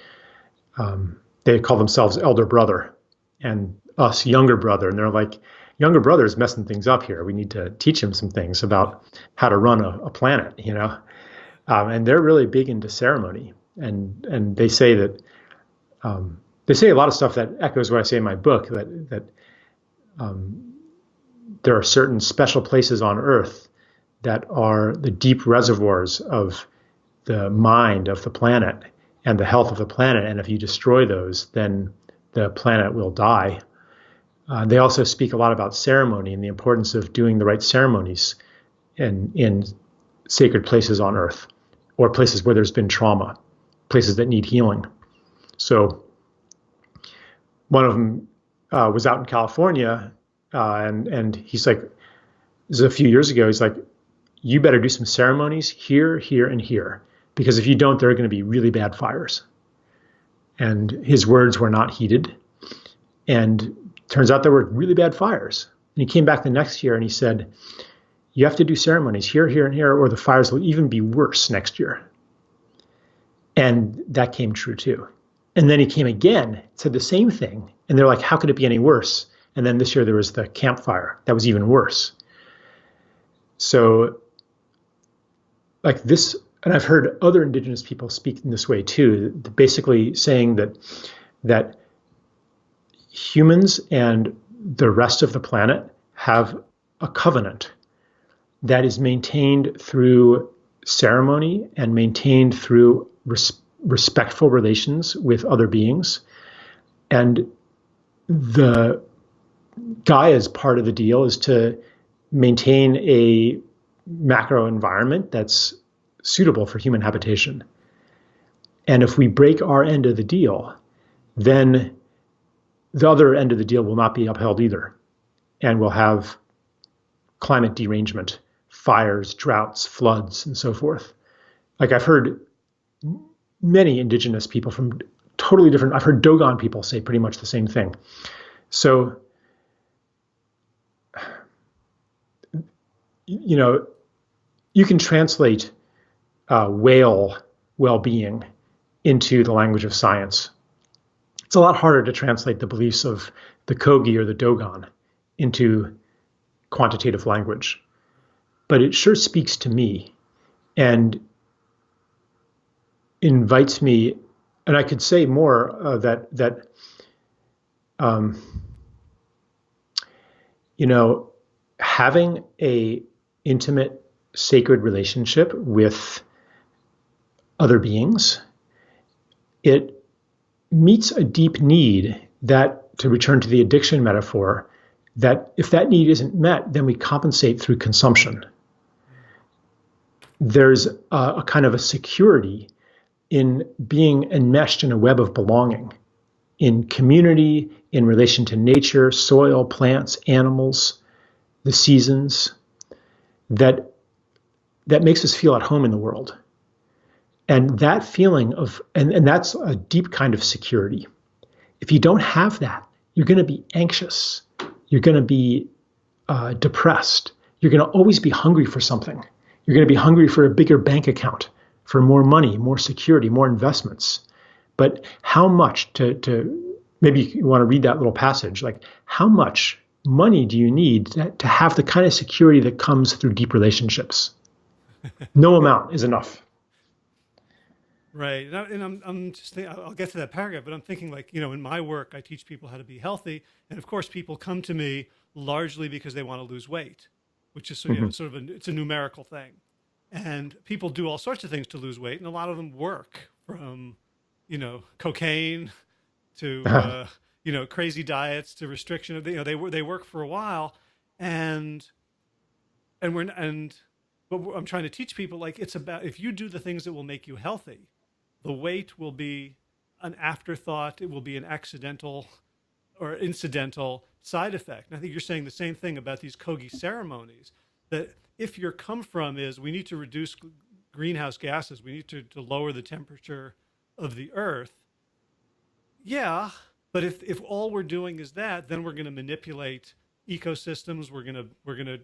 [SPEAKER 2] they call themselves elder brother, and us younger brother, and they're like, younger brother is messing things up here. We need to teach him some things about how to run a planet, you know. And they're really big into ceremony, and they say a lot of stuff that echoes what I say in my book, that um, there are certain special places on Earth that are the deep reservoirs of the mind of the planet and the health of the planet. And if you destroy those, then the planet will die. They also speak a lot about ceremony and the importance of doing the right ceremonies in sacred places on Earth, or places where there's been trauma, places that need healing. So one of them was out in California, and he's like, this is a few years ago. He's like, you better do some ceremonies here, here, and here, because if you don't, there are going to be really bad fires. And his words were not heeded, and turns out there were really bad fires. And he came back the next year and he said, you have to do ceremonies here, here, and here, or the fires will even be worse next year. And that came true too. And then he came again, said the same thing. And they're like, how could it be any worse? And then this year there was the campfire that was even worse. So like this, and I've heard other indigenous people speak in this way too, basically saying that humans and the rest of the planet have a covenant that is maintained through ceremony and maintained through respectful relations with other beings. And the Gaia's part of the deal is to maintain a macro environment that's suitable for human habitation. And if we break our end of the deal, then the other end of the deal will not be upheld either. And we'll have climate derangement, fires, droughts, floods, and so forth. Like I've heard many indigenous people from totally different, I've heard Dogon people say pretty much the same thing. So, you know, you can translate whale well-being into the language of science. It's a lot harder to translate the beliefs of the Kogi or the Dogon into quantitative language. But it sure speaks to me and invites me, and I could say more that you know, having a intimate, sacred relationship with other beings, it meets a deep need that, to return to the addiction metaphor, that if that need isn't met, then we compensate through consumption. There's a kind of a security in being enmeshed in a web of belonging, in community, in relation to nature, soil, plants, animals, the seasons, that makes us feel at home in the world. And that feeling of, and that's a deep kind of security. If you don't have that, you're going to be anxious. You're going to be depressed. You're going to always be hungry for something. You're going to be hungry for a bigger bank account, for more money, more security, more investments. But how much to maybe you want to read that little passage, like how much money do you need to have the kind of security that comes through deep relationships? No amount is enough.
[SPEAKER 1] Right. And I'm just thinking, I'll get to that paragraph, but I'm thinking like, you know, in my work, I teach people how to be healthy. And of course, people come to me largely because they want to lose weight, which is, you know, sort of it's a numerical thing. And people do all sorts of things to lose weight. And a lot of them work, from, you know, cocaine to, you know, crazy diets to restriction. You know, they work for a while, and but I'm trying to teach people, like, it's about, if you do the things that will make you healthy, the weight will be an afterthought. It will be an accidental or incidental side effect. And I think you're saying the same thing about these Kogi ceremonies, that if your come from is we need to reduce greenhouse gases, we need to lower the temperature of the earth. Yeah, but if all we're doing is that, then we're going to manipulate ecosystems. We're going to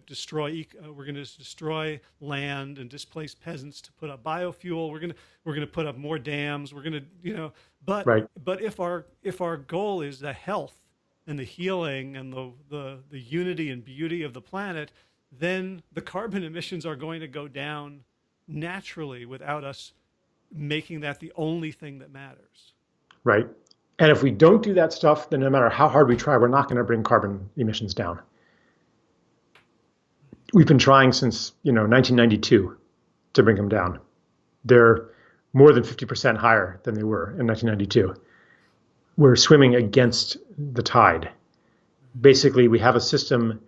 [SPEAKER 1] destroy land and displace peasants to put up biofuel. We're going to put up more dams. We're going to, but
[SPEAKER 2] Right.
[SPEAKER 1] but if our goal is the health and the healing and the unity and beauty of the planet, then the carbon emissions are going to go down naturally without us making that the only thing that matters.
[SPEAKER 2] Right. And if we don't do that stuff, then no matter how hard we try, we're not going to bring carbon emissions down. We've been trying since 1992 to bring them down. They're more than 50% higher than they were in 1992. We're swimming against the tide. Basically, we have a system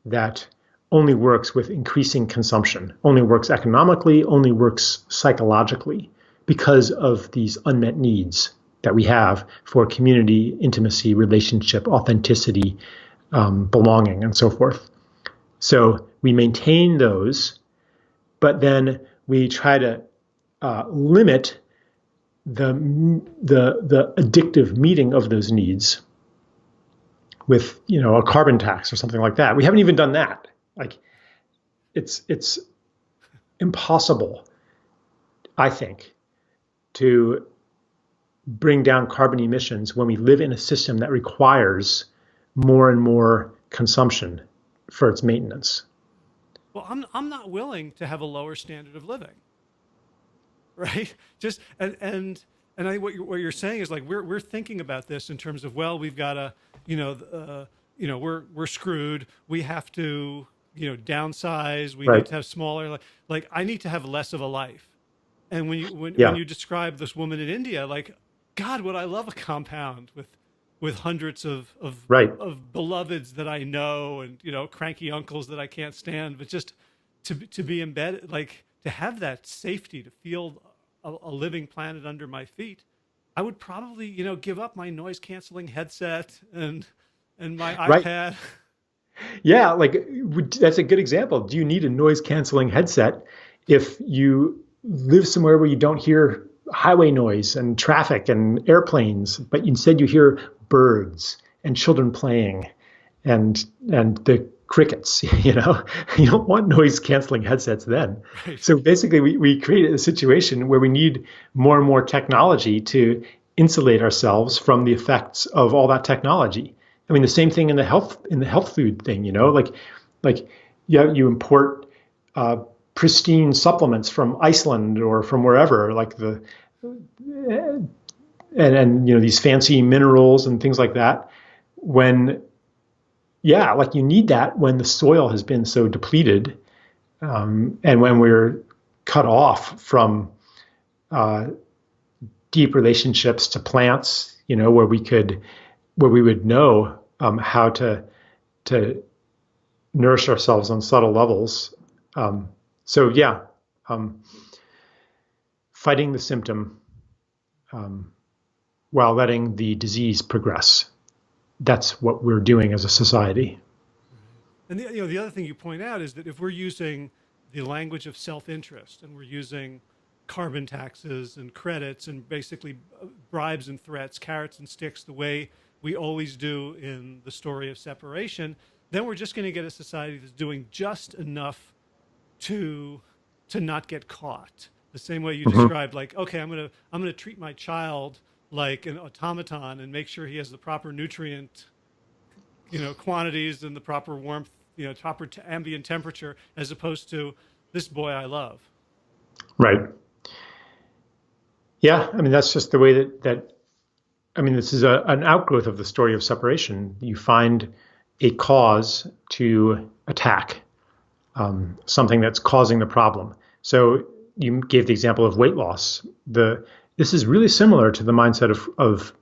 [SPEAKER 2] that only works with increasing consumption, only works economically, only works psychologically because of these unmet needs that we have for community, intimacy, relationship, authenticity, belonging, and so forth. So we maintain those, but then we try to limit the addictive meeting of those needs with a carbon tax or something like that. We haven't even done that. Like it's impossible, I think, to bring down carbon emissions when we live in a system that requires more and more consumption for its maintenance.
[SPEAKER 1] Well, I'm not willing to have a lower standard of living, right? Just and I think what you're saying is like we're thinking about this in terms of, well, we've got to we're screwed. We have to downsize. We
[SPEAKER 2] Right.
[SPEAKER 1] need to have smaller. Like I need to have less of a life. And when you describe this woman in India, like, God, would I love a compound with hundreds of
[SPEAKER 2] Right.
[SPEAKER 1] of beloveds that I know, and cranky uncles that I can't stand, but just to be embedded, like to have that safety, to feel a living planet under my feet. I would probably give up my noise canceling headset and my
[SPEAKER 2] Right.
[SPEAKER 1] iPad.
[SPEAKER 2] Yeah, like that's a good example. Do you need a noise canceling headset if you live somewhere where you don't hear highway noise and traffic and airplanes, but instead you hear birds and children playing and the crickets? You don't want noise canceling headsets then.
[SPEAKER 1] Right.
[SPEAKER 2] So basically we created a situation where we need more and more technology to insulate ourselves from the effects of all that technology. I mean, the same thing in the health food thing, you import pristine supplements from Iceland or from wherever, like these fancy minerals and things like that. You need that when the soil has been so depleted, and when we're cut off from deep relationships to plants, where we would know how to nourish ourselves on subtle levels. Fighting the symptom while letting the disease progress. That's what we're doing as a society.
[SPEAKER 1] And the other thing you point out is that if we're using the language of self-interest and we're using carbon taxes and credits and basically bribes and threats, carrots and sticks, the way we always do in the story of separation, then we're just going to get a society that's doing just enough to not get caught. The same way you described, like, okay, I'm gonna treat my child like an automaton and make sure he has the proper nutrient, quantities and the proper warmth, proper ambient temperature, as opposed to this boy I love.
[SPEAKER 2] Right. Yeah, I mean that's just the way that this is an outgrowth of the story of separation. You find a cause to attack, something that's causing the problem. So you gave the example of weight loss. This is really similar to the mindset of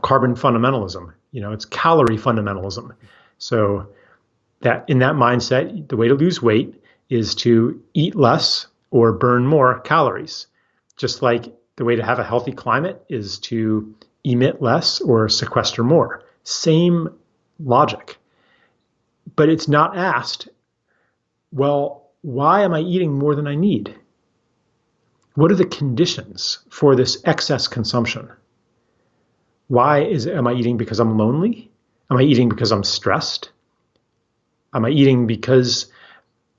[SPEAKER 2] carbon fundamentalism. It's calorie fundamentalism. So that in that mindset, the way to lose weight is to eat less or burn more calories. Just like the way to have a healthy climate is to emit less or sequester more. Same logic. But it's not asked, well, why am I eating more than I need? What are the conditions for this excess consumption? Am I eating because I'm lonely? Am I eating because I'm stressed? Am I eating because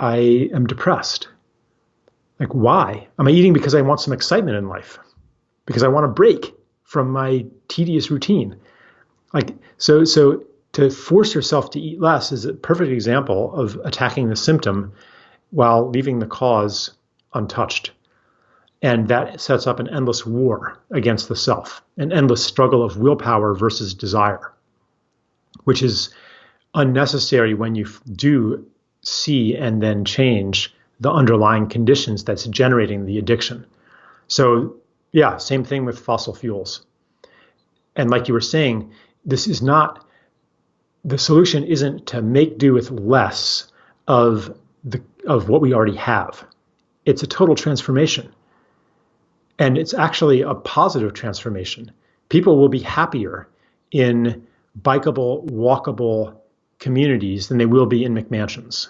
[SPEAKER 2] I am depressed? Like, why? Am I eating because I want some excitement in life? Because I want a break from my tedious routine? Like, so to force yourself to eat less is a perfect example of attacking the symptom while leaving the cause untouched. And that sets up an endless war against the self, an endless struggle of willpower versus desire, which is unnecessary when you do see and then change the underlying conditions that's generating the addiction. So, yeah, same thing with fossil fuels. And like you were saying, this is not the solution isn't to make do with less of what we already have. It's a total transformation. And it's actually a positive transformation. People will be happier in bikeable, walkable communities than they will be in McMansions,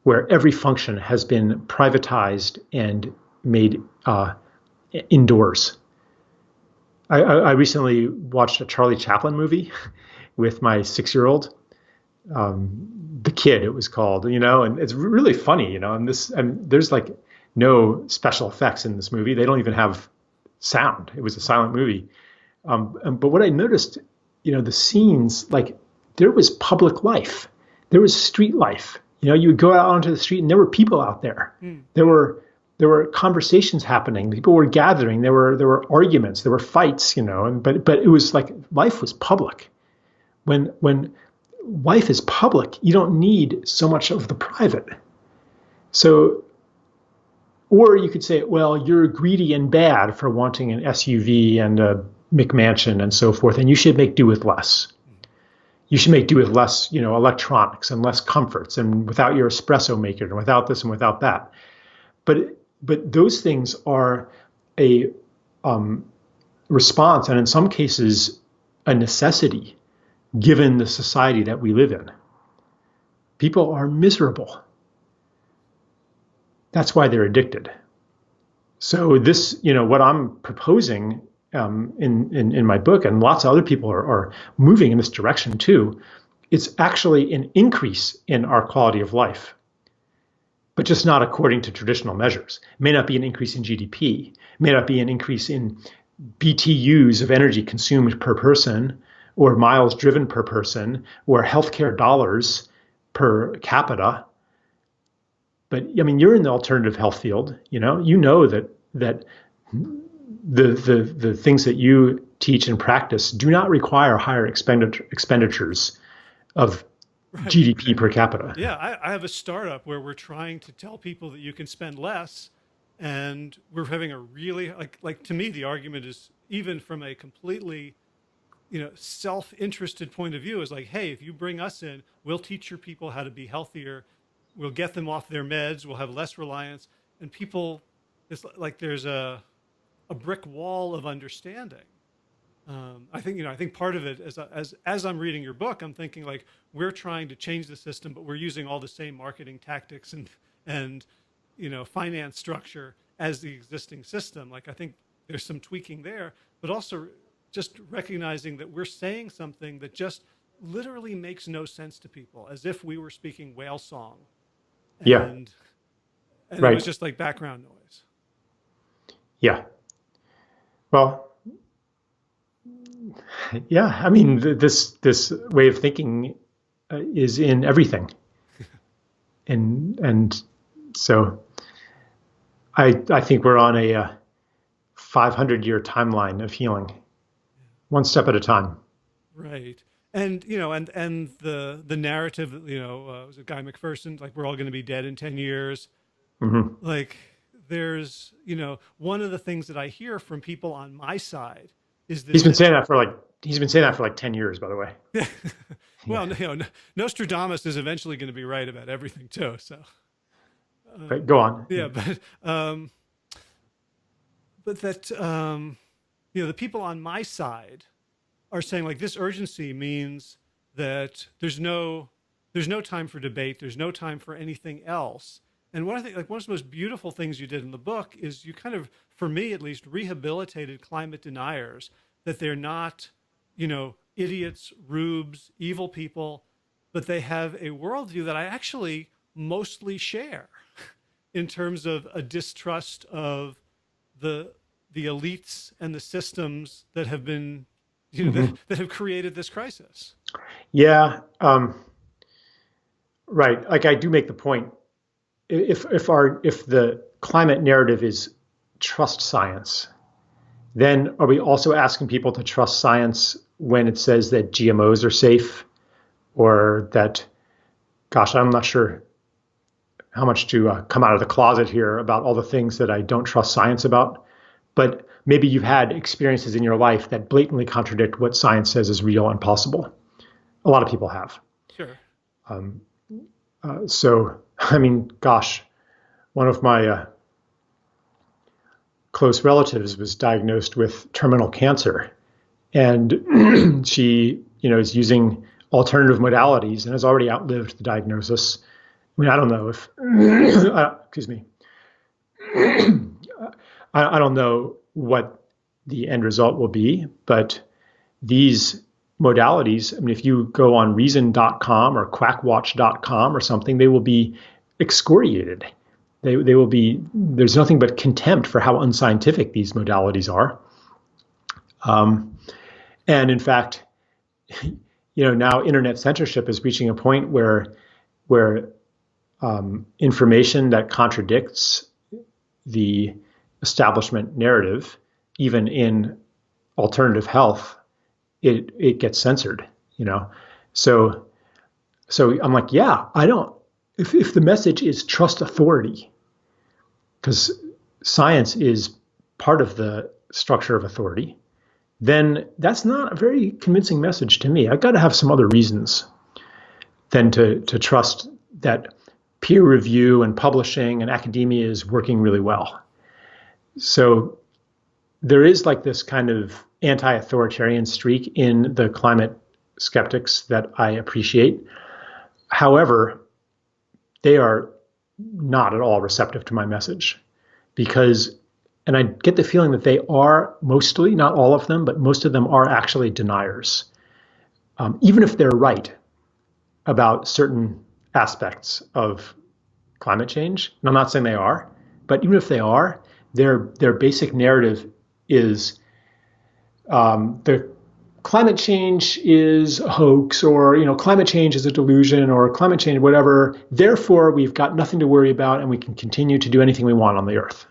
[SPEAKER 2] where every function has been privatized and made indoors. I recently watched a Charlie Chaplin movie with my 6-year-old. The Kid, it was called, and it's really funny, and there's like no special effects in this movie. They don't even have sound. It was a silent movie. But what I noticed, the scenes, like there was public life, there was street life. You would go out onto the street and there were people out there. There were conversations happening. People were gathering. There were arguments. There were fights. But it was like life was public. When life is public, you don't need so much of the private. So, or you could say, well, you're greedy and bad for wanting an SUV and a McMansion and so forth, and you should make do with less. You should make do with less, electronics and less comforts, and without your espresso maker, and without this and without that. But those things are a response, and in some cases, a necessity, given the society that we live in. People are miserable. That's why they're addicted. So this, what I'm proposing in my book, and lots of other people are moving in this direction too, it's actually an increase in our quality of life, but just not according to traditional measures. It may not be an increase in GDP, it may not be an increase in BTUs of energy consumed per person, or miles driven per person, or healthcare dollars per capita. But I mean, you're in the alternative health field. You know that the things that you teach and practice do not require higher expenditures of GDP per capita.
[SPEAKER 1] Yeah, I have a startup where we're trying to tell people that you can spend less, and we're having a really like to me the argument is, even from a completely self-interested point of view, is like, hey, if you bring us in, we'll teach your people how to be healthier, we'll get them off their meds, we'll have less reliance, and people, it's like there's a brick wall of understanding. I think part of it as I'm reading your book, I'm thinking like, we're trying to change the system, but we're using all the same marketing tactics and finance structure as the existing system. Like, I think there's some tweaking there, but also just recognizing that we're saying something that just literally makes no sense to people, as if we were speaking whale song,
[SPEAKER 2] Yeah,
[SPEAKER 1] and
[SPEAKER 2] right.
[SPEAKER 1] it was just like background noise.
[SPEAKER 2] Yeah. Well, yeah. I mean, this way of thinking is in everything, and so I think we're on a 500-year timeline of healing, one step at a time.
[SPEAKER 1] Right. And and the narrative that was it Guy McPherson, like we're all going to be dead in 10 years.
[SPEAKER 2] Mm-hmm.
[SPEAKER 1] Like, there's one of the things that I hear from people on my side is this.
[SPEAKER 2] He's been saying that for like 10 years, by the way.
[SPEAKER 1] Well, Nostradamus is eventually going to be right about everything too. So
[SPEAKER 2] Right, go on.
[SPEAKER 1] yeah, but that the people on my side are saying like, this urgency means that there's no there's no time for debate. There's no time for anything else. And what I think, like one of the most beautiful things you did in the book is you kind of, for me at least, rehabilitated climate deniers, that they're not, idiots, rubes, evil people, but they have a worldview that I actually mostly share in terms of a distrust of the elites and the systems that have been, that have created this crisis.
[SPEAKER 2] Yeah, right. Like I do make the point. If the climate narrative is trust science, then are we also asking people to trust science when it says that GMOs are safe, or that, gosh, I'm not sure how much to come out of the closet here about all the things that I don't trust science about. But maybe you've had experiences in your life that blatantly contradict what science says is real and possible. A lot of people have.
[SPEAKER 1] Sure.
[SPEAKER 2] So, I mean, gosh, one of my close relatives was diagnosed with terminal cancer, and she, is using alternative modalities and has already outlived the diagnosis. I mean, I don't know if, excuse me, I don't know what the end result will be, but these modalities, I mean, if you go on reason.com or quackwatch.com or something, they will be excoriated. They will be, there's nothing but contempt for how unscientific these modalities are. And in fact, now internet censorship is reaching a point where information that contradicts the establishment narrative, even in alternative health, it gets censored, So I'm like, yeah, I don't, if the message is trust authority, because science is part of the structure of authority, then that's not a very convincing message to me. I've got to have some other reasons than to trust that peer review and publishing and academia is working really well. So there is like this kind of anti-authoritarian streak in the climate skeptics that I appreciate. However, they are not at all receptive to my message because, and I get the feeling that they are mostly, not all of them, but most of them are actually deniers. Even if they're right about certain aspects of climate change, and I'm not saying they are, but even if they are, their basic narrative is the climate change is a hoax, or climate change is a delusion, or climate change whatever. Therefore, we've got nothing to worry about, and we can continue to do anything we want on the earth.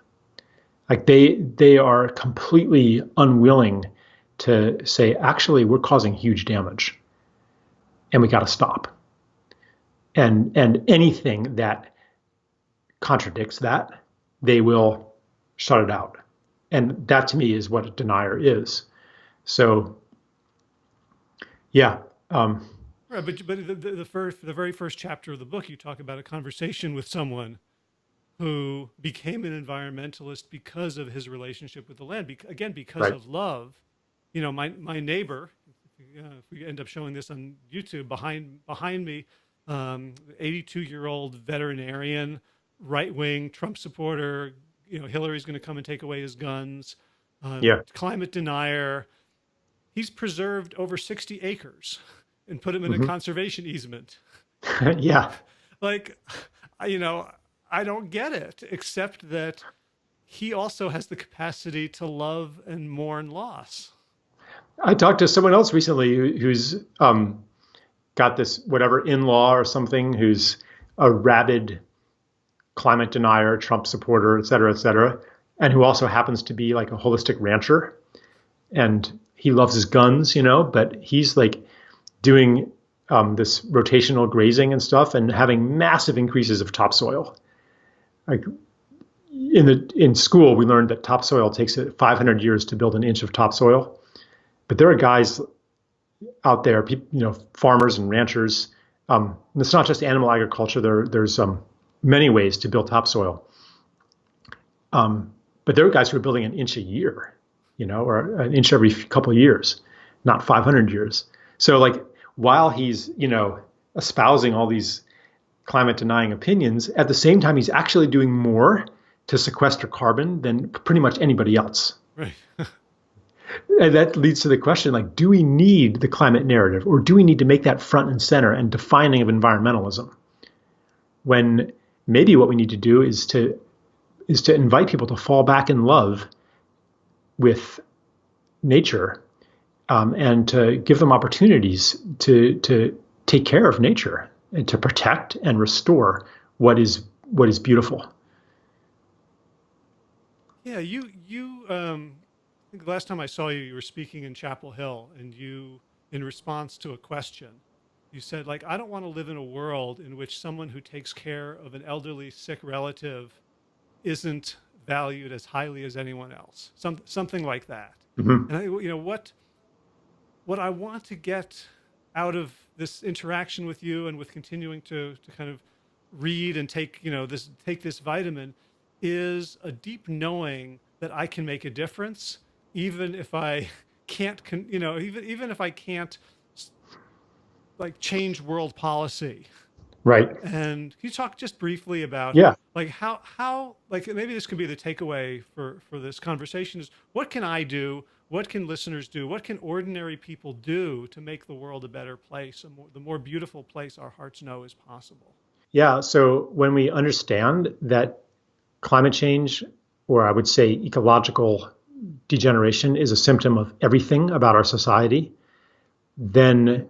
[SPEAKER 2] Like they are completely unwilling to say, actually, we're causing huge damage, and we got to stop. And anything that contradicts that, they will shut it out. And that to me is what a denier is. So, yeah.
[SPEAKER 1] Right, but the very first chapter of the book, you talk about a conversation with someone who became an environmentalist because of his relationship with the land. Because
[SPEAKER 2] right.
[SPEAKER 1] of love. My neighbor, if we end up showing this on YouTube, behind me, 82-year-old veterinarian, right-wing Trump supporter. Hillary's going to come and take away his guns. Climate denier. He's preserved over 60 acres and put him in a conservation easement.
[SPEAKER 2] Yeah.
[SPEAKER 1] Like, I don't get it, except that he also has the capacity to love and mourn loss.
[SPEAKER 2] I talked to someone else recently who's got this whatever in-law or something who's a rabid climate denier, Trump supporter, et cetera, and who also happens to be like a holistic rancher. And he loves his guns, but he's like doing this rotational grazing and stuff and having massive increases of topsoil. Like in school, we learned that topsoil takes 500 years to build an inch of topsoil. But there are guys out there, farmers and ranchers. It's not just animal agriculture. There's many ways to build topsoil. But there are guys who are building an inch a year, or an inch every couple of years, not 500 years. So like while he's, espousing all these climate denying opinions, at the same time, he's actually doing more to sequester carbon than pretty much anybody else.
[SPEAKER 1] Right.
[SPEAKER 2] And that leads to the question, like, do we need the climate narrative, or do we need to make that front and center and defining of environmentalism? When maybe what we need to do is to invite people to fall back in love with nature, and to give them opportunities to take care of nature and to protect and restore what is beautiful.
[SPEAKER 1] Yeah, I think the last time I saw you, you were speaking in Chapel Hill, and you, in response to a question, you said, like, I don't want to live in a world in which someone who takes care of an elderly, sick relative isn't valued as highly as anyone else. Something like that.
[SPEAKER 2] Mm-hmm.
[SPEAKER 1] And what I want to get out of this interaction with you, and with continuing to kind of read and take this vitamin, is a deep knowing that I can make a difference, even if I can't, even if I can't, like, change world policy.
[SPEAKER 2] Right.
[SPEAKER 1] And can you talk just briefly about, like, how like, maybe this could be the takeaway for this conversation, is what can I do? What can listeners do? What can ordinary people do to make the world a better place, the more beautiful place our hearts know is possible?
[SPEAKER 2] Yeah. So when we understand that climate change, or I would say ecological degeneration, is a symptom of everything about our society, then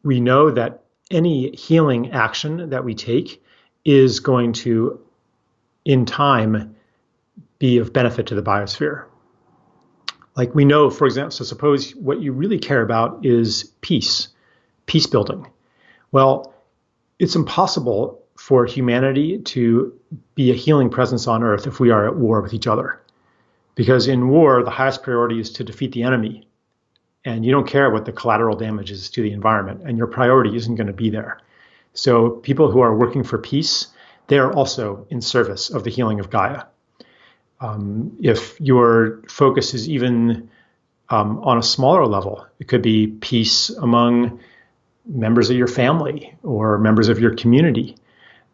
[SPEAKER 2] we know that any healing action that we take is going to, in time, be of benefit to the biosphere. Like, we know, for example, so suppose what you really care about is peace building. Well, it's impossible for humanity to be a healing presence on Earth if we are at war with each other. Because in war, the highest priority is to defeat the enemy. And you don't care what the collateral damage is to the environment, and your priority isn't going to be there. So people who are working for peace, they are also in service of the healing of Gaia. If your focus is even on a smaller level, it could be peace among members of your family or members of your community.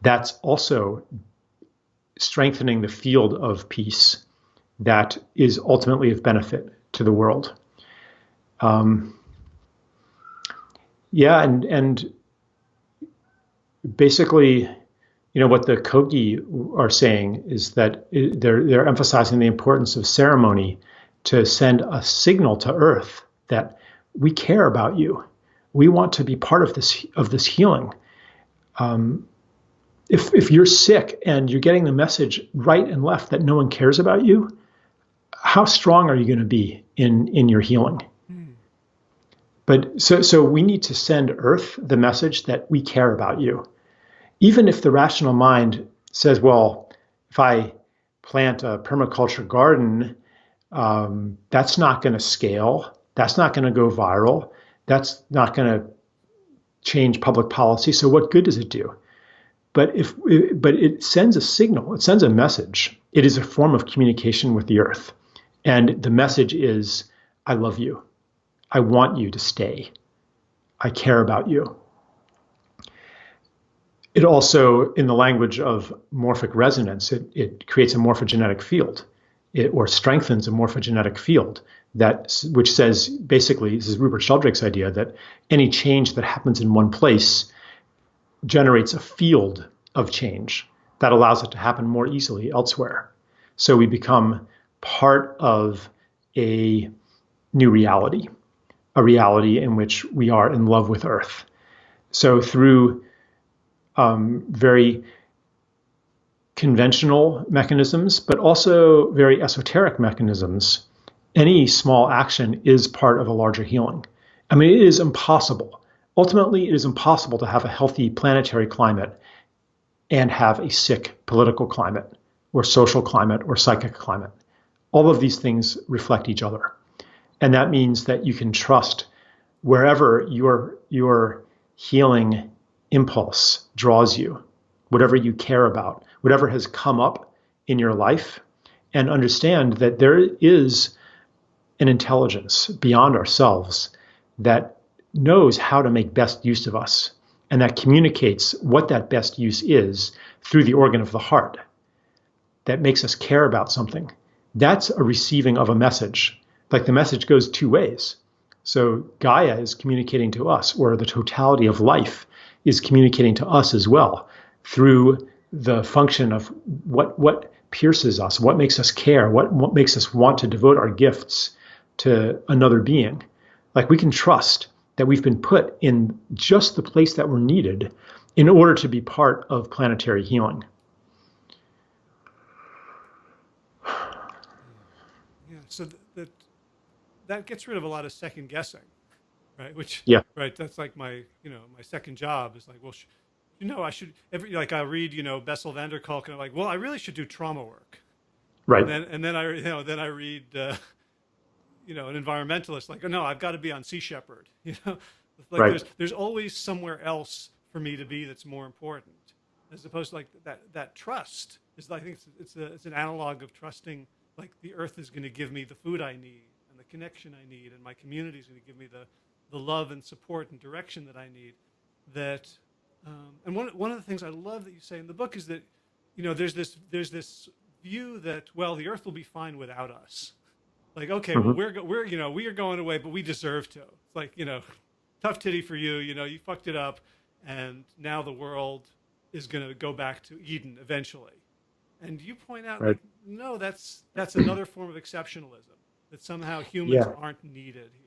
[SPEAKER 2] That's also strengthening the field of peace that is ultimately of benefit to the world. And basically, what the Kogi are saying is that they're emphasizing the importance of ceremony to send a signal to Earth that we care about you. We want to be part of this healing. If you're sick and you're getting the message right and left that no one cares about you, how strong are you going to be in your healing? But so we need to send Earth the message that we care about you. Even if the rational mind says, well, if I plant a permaculture garden, that's not going to scale. That's not going to go viral. That's not going to change public policy. So what good does it do? But it sends a signal. It sends a message. It is a form of communication with the Earth. And the message is, I love you. I want you to stay. I care about you. It also, in the language of morphic resonance, it creates a morphogenetic field, or strengthens a morphogenetic field which says, basically, this is Rupert Sheldrake's idea, that any change that happens in one place generates a field of change that allows it to happen more easily elsewhere. So we become part of a new reality, a reality in which we are in love with Earth. So through very conventional mechanisms, but also very esoteric mechanisms, any small action is part of a larger healing. I mean, it is impossible. Ultimately, it is impossible to have a healthy planetary climate and have a sick political climate, or social climate, or psychic climate. All of these things reflect each other. And that means that you can trust wherever your healing impulse draws you, whatever you care about, whatever has come up in your life, and understand that there is an intelligence beyond ourselves that knows how to make best use of us. and that communicates what that best use is through the organ of the heart, that makes us care about something, that's a receiving of a message. Like the message goes two ways. So Gaia is communicating to us, or the totality of life is communicating to us as well, through the function of what pierces us, what makes us care, what makes us want to devote our gifts to another being. Like we can trust that we've been put in just the place that we're needed in order to be part of planetary healing.
[SPEAKER 1] Yeah. So that gets rid of a lot of second guessing, right? Which,
[SPEAKER 2] Yeah.
[SPEAKER 1] right, that's like my, my second job is like, well, I should like I read, Bessel van der Kolk, and I'm like, well, I really should do trauma work,
[SPEAKER 2] Right.
[SPEAKER 1] and then I read, an environmentalist, like, oh no, I've got to be on Sea Shepherd, like
[SPEAKER 2] Right.
[SPEAKER 1] there's always somewhere else for me to be that's more important, as opposed to like that trust is, I think it's an analog of trusting, like the earth is going to give me the food I need and the connection I need, and my community is going to give me the love and support and direction that I need. That and one of the things I love that you say in the book is that there's this view that, well, the earth will be fine without us. Like, okay, well, we are going away, but we deserve to. It's like, tough titty for you. You fucked it up, and now the world is going to go back to Eden eventually. And you point out,
[SPEAKER 2] Right.
[SPEAKER 1] like, no, that's another form of exceptionalism, that somehow humans
[SPEAKER 2] Yeah.
[SPEAKER 1] aren't needed here.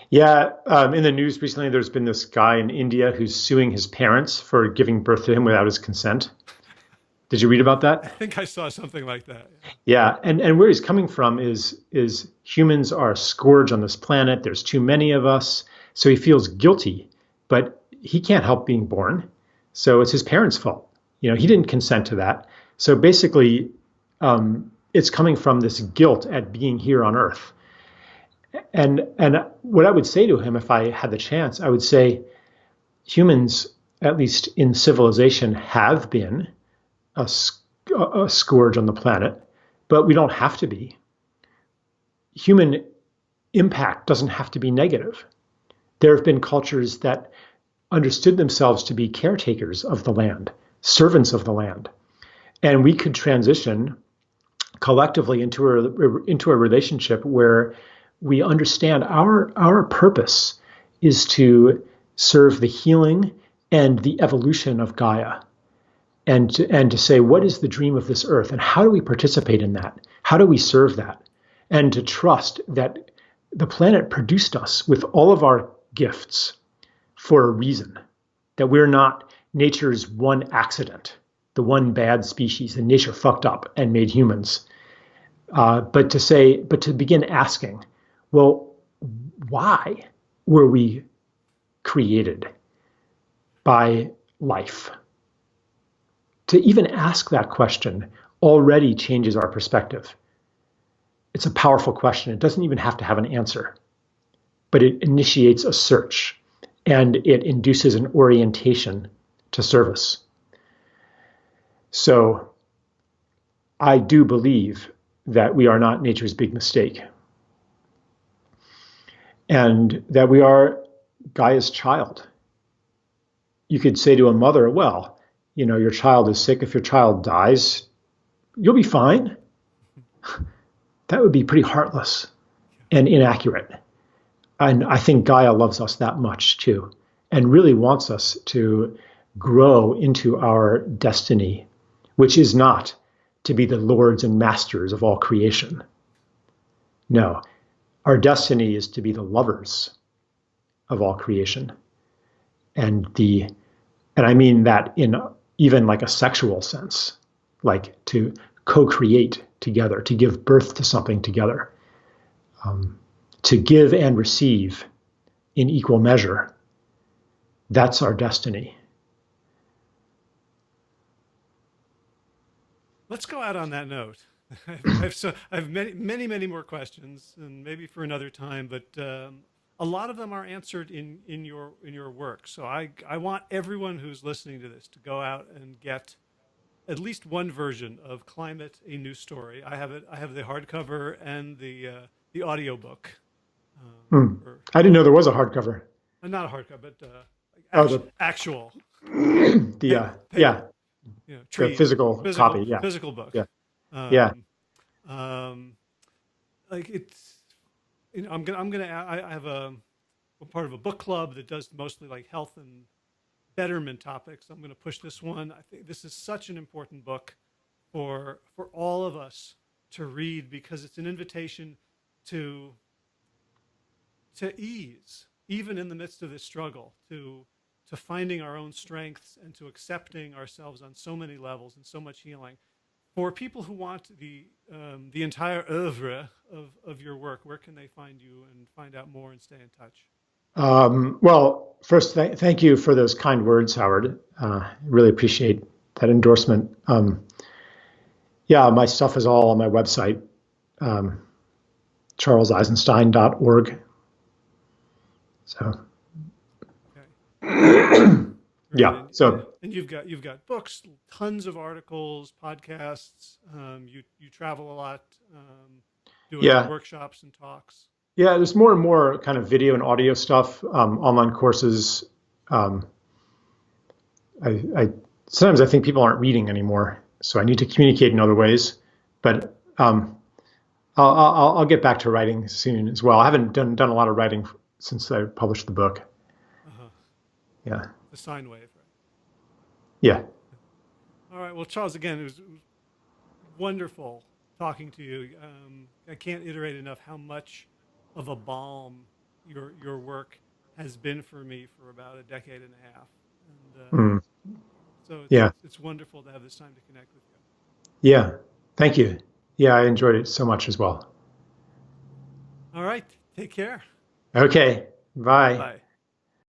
[SPEAKER 2] Yeah. In the news recently, there's been this guy in India who's suing his parents for giving birth to him without his consent. Did you read about
[SPEAKER 1] I
[SPEAKER 2] that?
[SPEAKER 1] think I saw something like that.
[SPEAKER 2] Yeah. And where he's coming from is humans are a scourge on this planet. There's too many of us. So he feels guilty, but he can't help being born. So it's his parents' fault. He didn't consent to that. So basically, it's coming from this guilt at being here on Earth. And what I would say to him, if I had the chance, I would say humans, at least in civilization, have been a scourge on the planet, but we don't have to be. Human impact doesn't have to be negative. There have been cultures that understood themselves to be caretakers of the land, servants of the land. And we could transition collectively into a relationship where we understand our purpose is to serve the healing and the evolution of Gaia, and to say, what is the dream of this earth, and how do we participate in that? How do we serve that? And to trust that the planet produced us with all of our gifts for a reason, that we're not nature's one accident, the one bad species, and nature fucked up and made humans. But to begin asking, well, why were we created by life? To even ask that question already changes our perspective. It's a powerful question. It doesn't even have to have an answer, but it initiates a search, and it induces an orientation to service. So I do believe that we are not nature's big mistake, and that we are Gaia's child. You could say to a mother, well, your child is sick. If your child dies, you'll be fine. That would be pretty heartless and inaccurate. And I think Gaia loves us that much too, and really wants us to grow into our destiny, which is not to be the lords and masters of all creation. No, our destiny is to be the lovers of all creation. And I mean that in even like a sexual sense, like to co-create together, to give birth to something together, to give and receive in equal measure. That's our destiny.
[SPEAKER 1] Let's go out on that note. I have many more questions, and maybe for another time. But a lot of them are answered in your work. So I want everyone who's listening to this to go out and get at least one version of Climate: A New Story. I have it. I have the hardcover and the audiobook.
[SPEAKER 2] I didn't know there was a hardcover.
[SPEAKER 1] Not a hardcover, but
[SPEAKER 2] Oh, the
[SPEAKER 1] actual
[SPEAKER 2] yeah,
[SPEAKER 1] paper,
[SPEAKER 2] the
[SPEAKER 1] trees,
[SPEAKER 2] physical copy. Yeah,
[SPEAKER 1] physical book.
[SPEAKER 2] yeah, yeah.
[SPEAKER 1] Um, um, like it's, I have a part of a book club that does mostly like health and betterment topics. I'm going to push this one. I think this is such an important book for all of us to read, because it's an invitation to ease, even in the midst of this struggle, to finding our own strengths and to accepting ourselves on so many levels and so much healing. For people who want the entire oeuvre of your work, where can they find you and find out more and stay in touch?
[SPEAKER 2] Well, first, thank you for those kind words, Howard. Really appreciate that endorsement. Yeah, my stuff is all on my website, charleseisenstein.org. So,
[SPEAKER 1] okay.
[SPEAKER 2] yeah.
[SPEAKER 1] And you've got books, tons of articles, podcasts. You travel a lot, doing
[SPEAKER 2] yeah,
[SPEAKER 1] workshops and talks.
[SPEAKER 2] yeah. There's more and more kind of video and audio stuff, online courses. Um, I sometimes I think people aren't reading anymore, so I need to communicate in other ways. But I'll get back to writing soon as well. I haven't done a lot of writing since I published the book.
[SPEAKER 1] Uh-huh.
[SPEAKER 2] Yeah.
[SPEAKER 1] The sine wave, right?
[SPEAKER 2] Yeah.
[SPEAKER 1] All right. Well, Charles, again, it was wonderful talking to you. I can't iterate enough how much of a balm your work has been for me for about a decade and a half. And so
[SPEAKER 2] Yeah.
[SPEAKER 1] it's wonderful to have this time to connect with you.
[SPEAKER 2] Yeah. Thank you. Yeah, I enjoyed it so much as well.
[SPEAKER 1] All right. Take care.
[SPEAKER 2] Okay. Bye.
[SPEAKER 1] Bye.